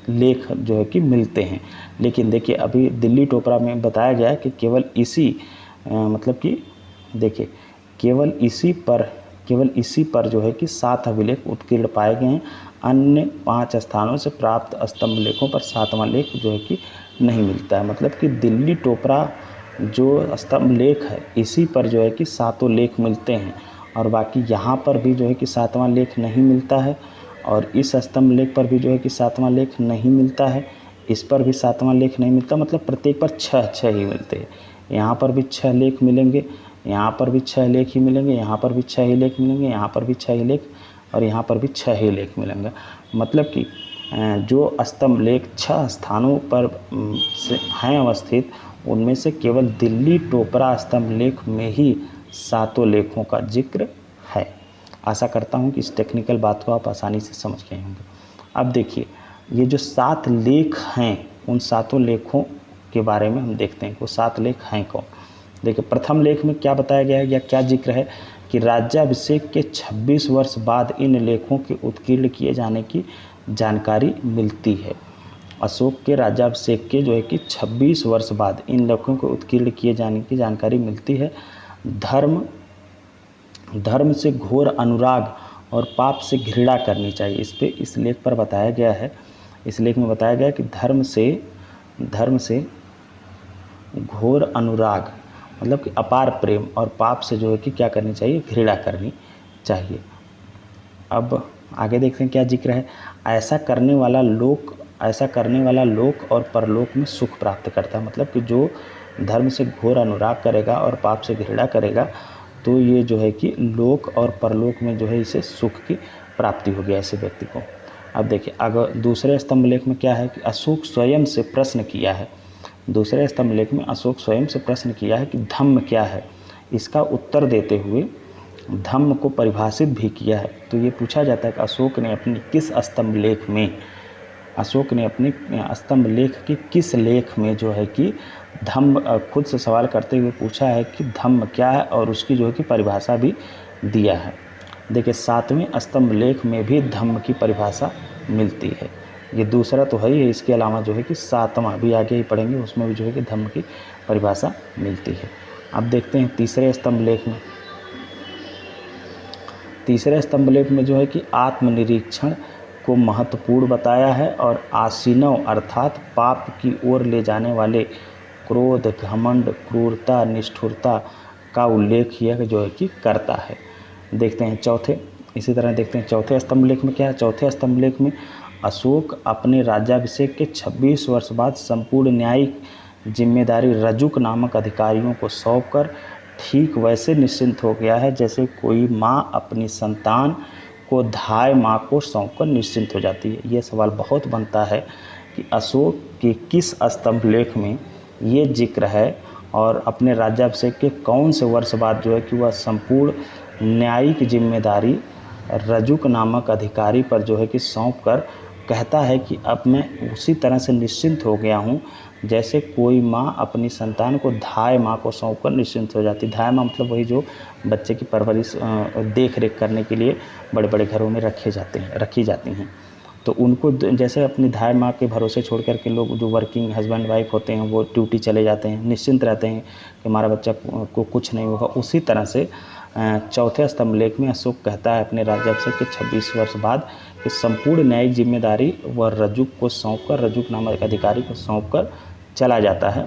लेख जो है कि मिलते हैं। लेकिन देखिए अभी दिल्ली टोपरा में बताया गया है कि केवल इसी मतलब कि देखिए केवल इसी पर जो है कि 7 अभिलेख उत्कीर्ण पाए गए हैं। अन्य 5 स्थानों से प्राप्त स्तंभ लेखों पर 7वां लेख जो है कि नहीं मिलता है। मतलब कि दिल्ली टोपरा जो स्तंभ लेख है इसी पर जो है कि 7 लेख मिलते हैं, और बाकी यहाँ पर भी जो है कि 7वां लेख नहीं मिलता है, और इस स्तंभ लेख पर भी जो है कि 7वां लेख नहीं मिलता है, इस पर भी 7वां लेख नहीं मिलता। मतलब प्रत्येक पर 6 ही मिलते हैं। यहाँ पर भी 6 लेख मिलेंगे, यहाँ पर भी 6 लेख ही मिलेंगे, यहाँ पर भी 6 ही लेख मिलेंगे, यहाँ पर भी 6 ही लेख, और यहाँ पर भी 6 ही लेख मिलेंगे। मतलब कि जो स्तंभ लेख 6 स्थानों पर से हैं अवस्थित, उनमें से केवल दिल्ली टोपरा स्तंभ लेख में ही 7 लेखों का जिक्र है। आशा करता हूँ कि इस टेक्निकल बात को आप आसानी से समझ गए होंगे। अब देखिए ये जो 7 लेख हैं, उन 7 लेखों के बारे में हम देखते हैं कि वो 7 लेख हैं कौन। देखिए प्रथम लेख में क्या बताया गया है या क्या जिक्र है कि राज्याभिषेक के 26 वर्ष बाद इन लेखों के उत्कीर्ण किए जाने की जानकारी मिलती है। अशोक के राज्याभिषेक के जो है कि 26 वर्ष बाद इन लेखों को उत्कीर्ण किए जाने की जानकारी मिलती है। धर्म से घोर अनुराग और पाप से घृणा करनी चाहिए, इस लेख पर बताया गया है। इस लेख में बताया गया है कि धर्म से घोर अनुराग मतलब कि अपार प्रेम, और पाप से जो है कि क्या करनी चाहिए, घृणा करनी चाहिए। अब आगे देखते हैं क्या जिक्र है। ऐसा करने वाला लोक और परलोक में सुख प्राप्त करता है। मतलब कि जो धर्म से घोर अनुराग करेगा और पाप से घृणा करेगा तो ये जो है कि लोक और परलोक में जो है इसे सुख की प्राप्ति हो गया ऐसे व्यक्ति को। अब देखिए अगर दूसरे स्तंभ लेख में क्या है कि अशोक स्वयं से प्रश्न किया है, दूसरे स्तंभ लेख में अशोक स्वयं से प्रश्न किया है कि धम्म क्या है। इसका उत्तर देते हुए धम्म को परिभाषित भी किया है। तो ये पूछा जाता है कि अशोक ने अपनी किस स्तंभ लेख में, अशोक ने अपने स्तंभ लेख के किस लेख में जो है कि धम्म, खुद से सवाल करते हुए पूछा है कि धम्म क्या है और उसकी जो है कि परिभाषा भी दिया है। देखिए 7वें स्तंभ लेख में भी धम्म की परिभाषा मिलती है। ये दूसरा तो है ही, इसके अलावा जो है कि 7वां भी आगे ही पढ़ेंगे, उसमें भी जो है कि धम्म की परिभाषा मिलती है। अब देखते हैं तीसरे स्तंभ लेख में। तीसरे स्तंभ लेख में जो है कि आत्मनिरीक्षण को महत्वपूर्ण बताया है और आसीनव अर्थात पाप की ओर ले जाने वाले क्रोध, घमंड, क्रूरता, निष्ठुरता का उल्लेख यह जो है कि करता है। देखते हैं चौथे, इसी तरह देखते हैं चौथे स्तंभ लेख में क्या है। चौथे स्तंभ लेख में अशोक अपने राज्याभिषेक के 26 वर्ष बाद संपूर्ण न्यायिक जिम्मेदारी रजुक नामक अधिकारियों को सौंपकर ठीक वैसे निश्चिंत हो गया है जैसे कोई माँ अपनी संतान को धाय माँ को सौंपकर निश्चिंत हो जाती है। ये सवाल बहुत बनता है कि अशोक के किस स्तंभ लेख में ये जिक्र है और अपने राज्याभिषेक के कौन से वर्ष बाद जो है कि वह संपूर्ण न्यायिक जिम्मेदारी रजुक नामक अधिकारी पर जो है कि सौंप कर कहता है कि अब मैं उसी तरह से निश्चिंत हो गया हूँ जैसे कोई माँ अपनी संतान को धाय माँ को सौंप कर निश्चिंत हो जाती। धाय माँ मतलब वही जो बच्चे की परवरिश देख रेख करने के लिए बड़े बड़े घरों में रखी जाती हैं। तो उनको जैसे अपनी धाय माँ के भरोसे छोड़ कर के लोग जो वर्किंग हस्बैंड वाइफ होते हैं वो ड्यूटी चले जाते हैं, निश्चिंत रहते हैं कि हमारा बच्चा को कुछ नहीं होगा। उसी तरह से चौथे स्तंभ लेख में अशोक कहता है अपने राज्याभिषेक के 26 वर्ष बाद कि संपूर्ण न्यायिक जिम्मेदारी वह रजुक को सौंपकर, रजुक नामक अधिकारी को सौंपकर चला जाता है,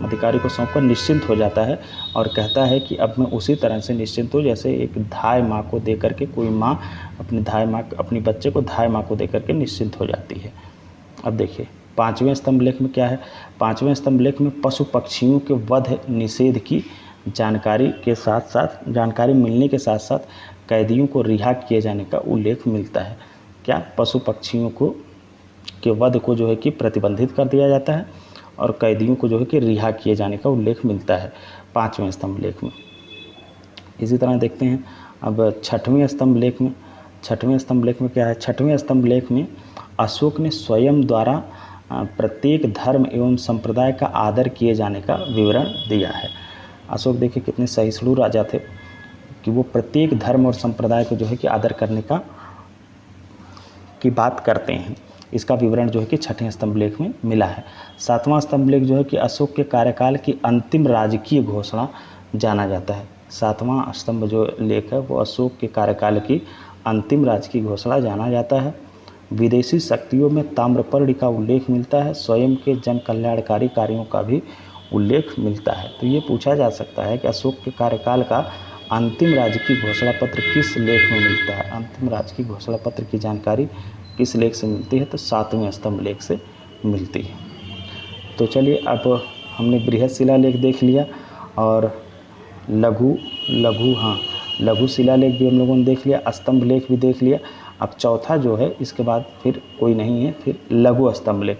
अधिकारी को सौंपकर निश्चिंत हो जाता है और कहता है कि अब मैं उसी तरह से निश्चिंत हूँ जैसे एक धाय माँ को दे करके कोई माँ अपनी बच्चे को धाय माँ को दे करके निश्चिंत हो जाती है। अब देखिए 5वें स्तंभ लेख में क्या है। 5वें स्तंभ लेख में पशु पक्षियों के वध निषेध की जानकारी मिलने के साथ साथ कैदियों को रिहा किए जाने का उल्लेख मिलता है। क्या पशु पक्षियों के वध को जो है कि प्रतिबंधित कर दिया जाता है और कैदियों को जो है कि रिहा किए जाने का उल्लेख मिलता है 5वें स्तंभ लेख में। इसी तरह देखते हैं अब 6वें स्तंभ लेख में। 6वें स्तंभ लेख में क्या है। 6वें स्तंभ लेख में अशोक ने स्वयं द्वारा प्रत्येक धर्म एवं संप्रदाय का आदर किए जाने का विवरण दिया है। अशोक देखिए कितने सहिष्णु राजा थे कि वो प्रत्येक धर्म और संप्रदाय को जो है कि आदर करने की बात करते हैं। इसका विवरण जो है कि 6वें स्तंभ लेख में मिला है। 7वां स्तंभ लेख जो है कि अशोक के कार्यकाल की अंतिम राजकीय घोषणा जाना जाता है। 7वां स्तंभ जो लेख है वो अशोक के कार्यकाल की अंतिम राजकीय घोषणा जाना जाता है। विदेशी शक्तियों में ताम्रपर्णी का उल्लेख मिलता है। स्वयं के जन कल्याणकारी कार्यों का भी उल्लेख मिलता है। तो ये पूछा जा सकता है कि अशोक के कार्यकाल का अंतिम राजकीय घोषणा पत्र किस लेख में मिलता है। अंतिम राजकीय घोषणा पत्र की जानकारी किस लेख से मिलती है, तो 7वें स्तंभ लेख से मिलती है। तो चलिए अब हमने बृहद शिलालेख देख लिया और लघु शिलालेख भी हम लोगों ने देख लिया, स्तंभ लेख भी देख लिया। अब चौथा जो है इसके बाद फिर कोई नहीं है, फिर लघु स्तंभ लेख।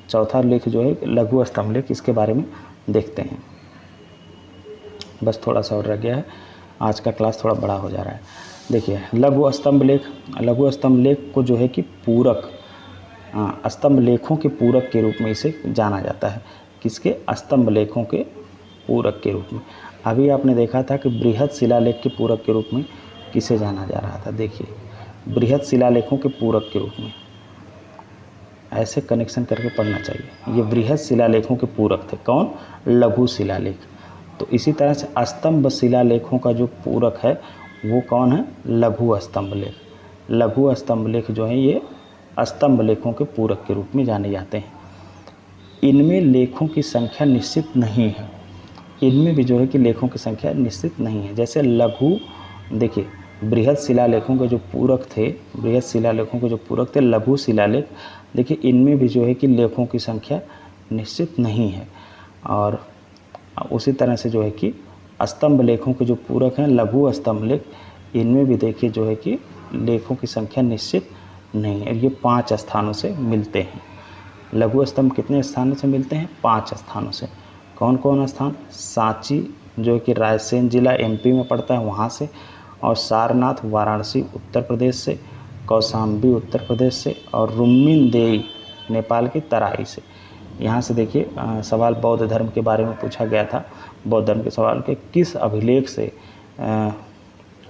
चौथा लेख जो है लघु स्तंभ लेख, इसके बारे में देखते हैं। बस थोड़ा सा और रह गया है, आज का क्लास थोड़ा बड़ा हो जा रहा है। देखिए लघु स्तंभ लेख। लघु स्तंभ लेख को जो है कि पूरक स्तंभ लेखों के पूरक के रूप में इसे जाना जाता है। किसके? स्तंभ लेखों के पूरक के रूप में। अभी आपने देखा था कि बृहद शिलालेख के पूरक के रूप में किसे जाना जा रहा था। देखिए बृहद शिलालेखों के पूरक के रूप में, ऐसे कनेक्शन करके पढ़ना चाहिए। ये बृहद शिलालेखों के पूरक थे। कौन? लघु शिलालेख। तो इसी तरह से स्तंभ शिलालेखों का जो पूरक है वो कौन है? लघु स्तंभ लेख। लघु स्तंभ लेख जो है ये स्तंभ लेखों के पूरक के रूप में जाने जाते हैं। इनमें लेखों की संख्या निश्चित नहीं है। इनमें भी जो है कि लेखों की संख्या निश्चित नहीं है। जैसे लघु, देखिए बृहद शिलालेखों के जो पूरक थे, बृहद शिलालेखों के जो पूरक थे लघु शिलालेख, देखिए इनमें भी जो है कि लेखों की संख्या निश्चित नहीं है। और उसी तरह से जो है कि स्तंभ लेखों के जो पूरक हैं लघु स्तंभ लेख, इनमें भी देखिए जो है कि लेखों की संख्या निश्चित नहीं है। ये 5 स्थानों से मिलते हैं। लघु स्तंभ कितने स्थानों से मिलते हैं? 5 स्थानों से। कौन कौन स्थान? सांची जो कि रायसेन जिला एमपी में पड़ता है वहाँ से, और सारनाथ वाराणसी उत्तर प्रदेश से, कौशाम्बी उत्तर प्रदेश से, और रुम्मीनदेई नेपाल की तराई से। यहाँ से देखिए सवाल बौद्ध धर्म के बारे में पूछा गया था। बौद्ध धर्म के सवाल के किस अभिलेख से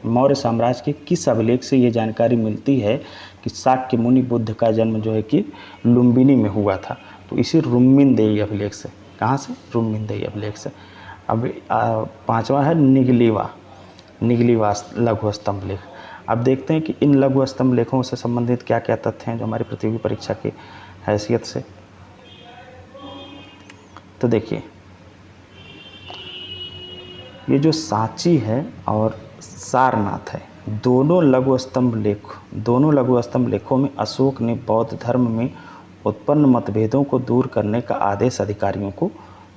मौर्य साम्राज्य के किस अभिलेख से ये जानकारी मिलती है कि शाक्य मुनि बुद्ध का जन्म जो है कि लुम्बिनी में हुआ था? तो इसी रुम्मीनदेई अभिलेख से। कहाँ से? रुम्मीनदेई अभिलेख से। अब 5वां है निगलीवा लघु स्तंभ लेख। अब देखते हैं कि इन लघु स्तंभ लेखों से संबंधित क्या क्या तथ्य हैं जो हमारी प्रतियोगी परीक्षा की हैसियत से। तो देखिए ये जो सांची है और सारनाथ है, दोनों लघु स्तंभ लेखों में अशोक ने बौद्ध धर्म में उत्पन्न मतभेदों को दूर करने का आदेश अधिकारियों को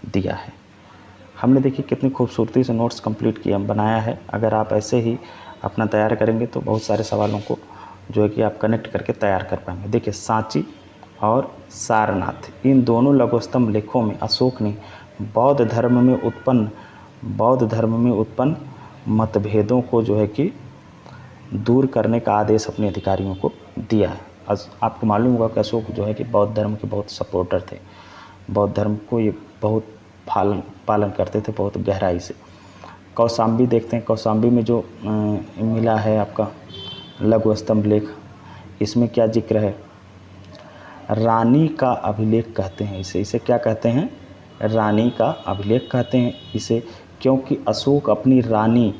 दिया है। हमने देखिए कितनी खूबसूरती से नोट्स कंप्लीट किया बनाया है। अगर आप ऐसे ही अपना तैयार करेंगे तो बहुत सारे सवालों को जो है कि आप कनेक्ट करके तैयार कर पाएंगे। देखिए सांची और सारनाथ, इन दोनों लघु स्तंभ लेखों में अशोक ने बौद्ध धर्म में उत्पन्न मतभेदों को जो है कि दूर करने का आदेश अपने अधिकारियों को दिया है। आपको मालूम होगा कि अशोक जो है कि बौद्ध धर्म के बहुत सपोर्टर थे। बौद्ध धर्म को ये बहुत पालन करते थे बहुत गहराई से। कौशाम्बी देखते हैं, कौशाम्बी में जो मिला है आपका लघु स्तंभ लेख, इसमें क्या जिक्र है? रानी का अभिलेख कहते हैं इसे क्या कहते हैं? रानी का अभिलेख कहते हैं इसे, क्योंकि अशोक अपनी रानी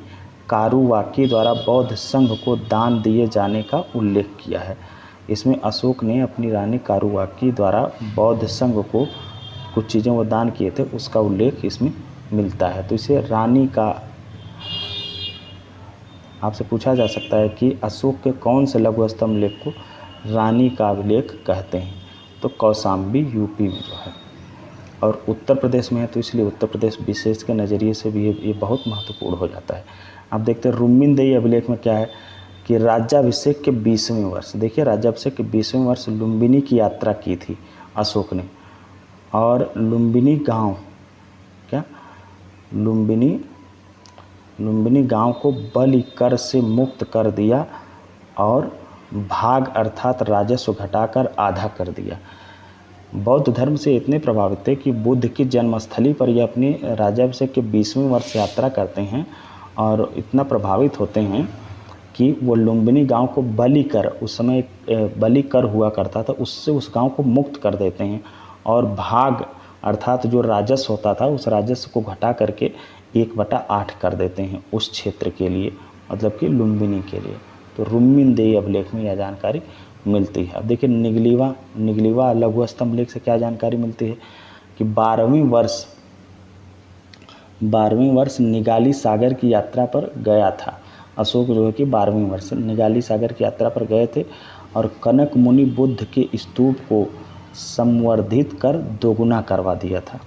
कारुवाकी द्वारा बौद्ध संघ को दान दिए जाने का उल्लेख किया है। इसमें अशोक ने अपनी रानी कारुवाकी द्वारा बौद्ध संघ को कुछ चीज़ें वो दान किए थे, उसका उल्लेख इसमें मिलता है। तो इसे रानी का, आपसे पूछा जा सकता है कि अशोक के कौन से लघु स्तंभ लेख को रानी का अभिलेख कहते हैं? तो कौशाम्बी यूपी में जो है और उत्तर प्रदेश में है, तो इसलिए उत्तर प्रदेश विशेष के नज़रिए से भी ये बहुत महत्वपूर्ण हो जाता है। अब देखते हैं रुम्मीनदेई अभिलेख में क्या है कि राज्याभिषेक के 20वें वर्ष, देखिए राज्याभिषेक के 20वें वर्ष लुम्बिनी की यात्रा की थी अशोक ने, और लुम्बिनी गांव को बलि कर से मुक्त कर दिया और भाग अर्थात राजस्व घटाकर आधा कर दिया। बौद्ध धर्म से इतने प्रभावित थे कि बुद्ध की जन्मस्थली पर ये अपनी राज्याभिषेक के 20वें वर्ष यात्रा करते हैं और इतना प्रभावित होते हैं कि वो लुम्बिनी गांव को बलि कर, उस समय बलि कर हुआ करता था, उससे उस गांव को मुक्त कर देते हैं और भाग अर्थात जो राजस्व होता था उस राजस्व को घटा करके 1/8 कर देते हैं उस क्षेत्र के लिए, मतलब कि लुम्बिनी के लिए। तो रुम्मीनदेई अभिलेख में यह जानकारी मिलती है। अब देखिए निगलीवा लघु स्तंभ लेख से क्या जानकारी मिलती है कि 12वें वर्ष निगाली सागर की यात्रा पर गया था। अशोक जो है कि 12वें वर्ष निगाली सागर की यात्रा पर गए थे और कनक मुनि बुद्ध के स्तूप को संवर्धित कर दोगुना करवा दिया था।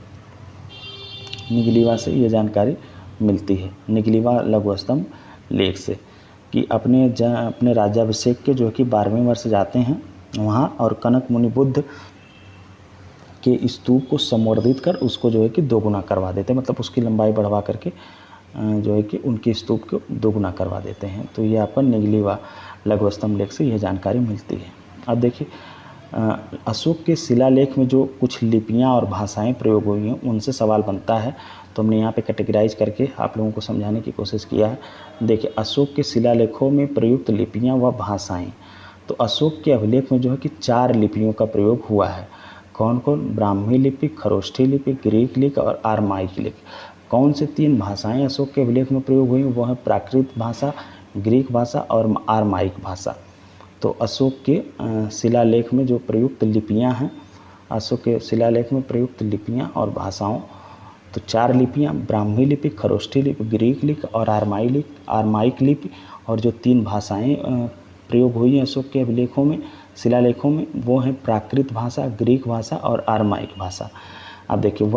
निगलीवा से ये जानकारी मिलती है, निगलीवा लघु स्तंभ लेख से, कि अपने राज्याभिषेक के जो कि 12वें वर्ष जाते हैं वहाँ और कनक मुनि बुद्ध के स्तूप को संवर्धित कर उसको जो है कि दोगुना करवा देते हैं, मतलब उसकी लंबाई बढ़वा करके जो है कि उनके स्तूप को दोगुना करवा देते हैं। तो ये आपका निगलीवा लघु स्तंभ लेख से यह जानकारी मिलती है। अब देखिए अशोक के शिलालेख में जो कुछ लिपियाँ और भाषाएं प्रयोग हुई हैं उनसे सवाल बनता है, तो हमने यहाँ पे कैटेगराइज करके आप लोगों को समझाने की कोशिश किया है। देखिए अशोक के शिलालेखों में प्रयुक्त लिपियाँ व भाषाएं, तो अशोक के अभिलेख में जो है कि 4 लिपियों का प्रयोग हुआ है। कौन कौन? ब्राह्मी लिपि, खरोष्ठी लिपि, ग्रीक लिपि और आरमाइक लिपि। कौन से 3 भाषाएं अशोक के अभिलेख में प्रयोग हुई? वो है प्राकृत भाषा, ग्रीक भाषा और आरमाइक भाषा। तो अशोक के शिलालेख में जो प्रयुक्त लिपियां हैं, अशोक के शिलालेख में प्रयुक्त लिपियां और भाषाओं, तो 4 लिपियां ब्राह्मी लिपि, खरोष्ठी लिपि, ग्रीक लिपि और आरमाइक लिपि, और जो 3 भाषाएं प्रयोग हुई हैं अशोक के अभिलेखों में शिलालेखों में वो हैं प्राकृत भाषा, ग्रीक भाषा और आरमाइक भाषा। अब देखिए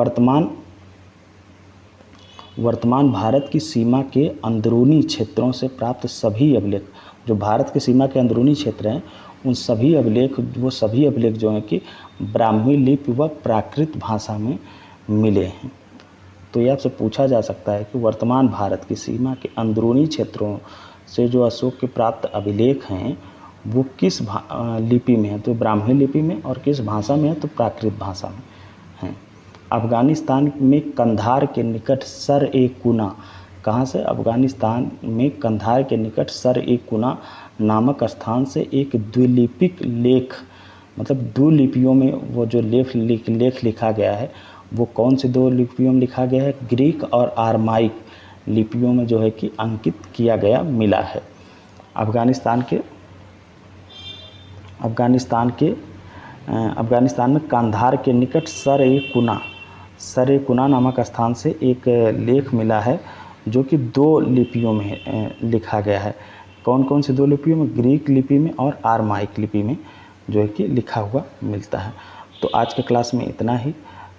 वर्तमान भारत की सीमा के अंदरूनी क्षेत्रों से प्राप्त सभी अभिलेख, जो भारत की सीमा के अंदरूनी क्षेत्र हैं उन सभी अभिलेख, वो सभी अभिलेख जो हैं कि ब्राह्मी लिपि व प्राकृत भाषा में मिले हैं। तो ये आपसे पूछा जा सकता है कि वर्तमान भारत की सीमा के अंदरूनी क्षेत्रों से जो अशोक के प्राप्त अभिलेख हैं वो किस लिपि में है, तो ब्राह्मी लिपि में, और किस भाषा में है, तो प्राकृत भाषा में हैं। अफ़गानिस्तान में कंधार के निकट सर-ए-कुना, कहाँ से? अफ़गानिस्तान में कंधार के निकट सर-ए-कुना नामक स्थान से एक द्विलिपिक लेख, मतलब दो लिपियों में वो जो लेख लिखा गया है वो कौन से दो लिपियों में लिखा गया है? ग्रीक और आरमाइक लिपियों में जो है कि अंकित किया गया मिला है। अफ़गानिस्तान में कंधार के निकट सर-ए-कुना नामक स्थान से एक लेख मिला है जो कि दो लिपियों में लिखा गया है। कौन कौन सी दो लिपियों में? ग्रीक लिपि में और आरमाइक लिपि में जो है कि लिखा हुआ मिलता है। तो आज के क्लास में इतना ही।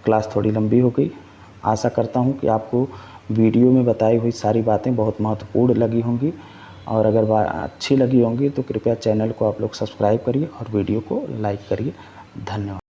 क्लास थोड़ी लंबी हो गई। आशा करता हूँ कि आपको वीडियो में बताई हुई सारी बातें बहुत महत्वपूर्ण लगी होंगी, और अगर अच्छी लगी होंगी तो कृपया चैनल को आप लोग सब्सक्राइब करिए और वीडियो को लाइक करिए। धन्यवाद।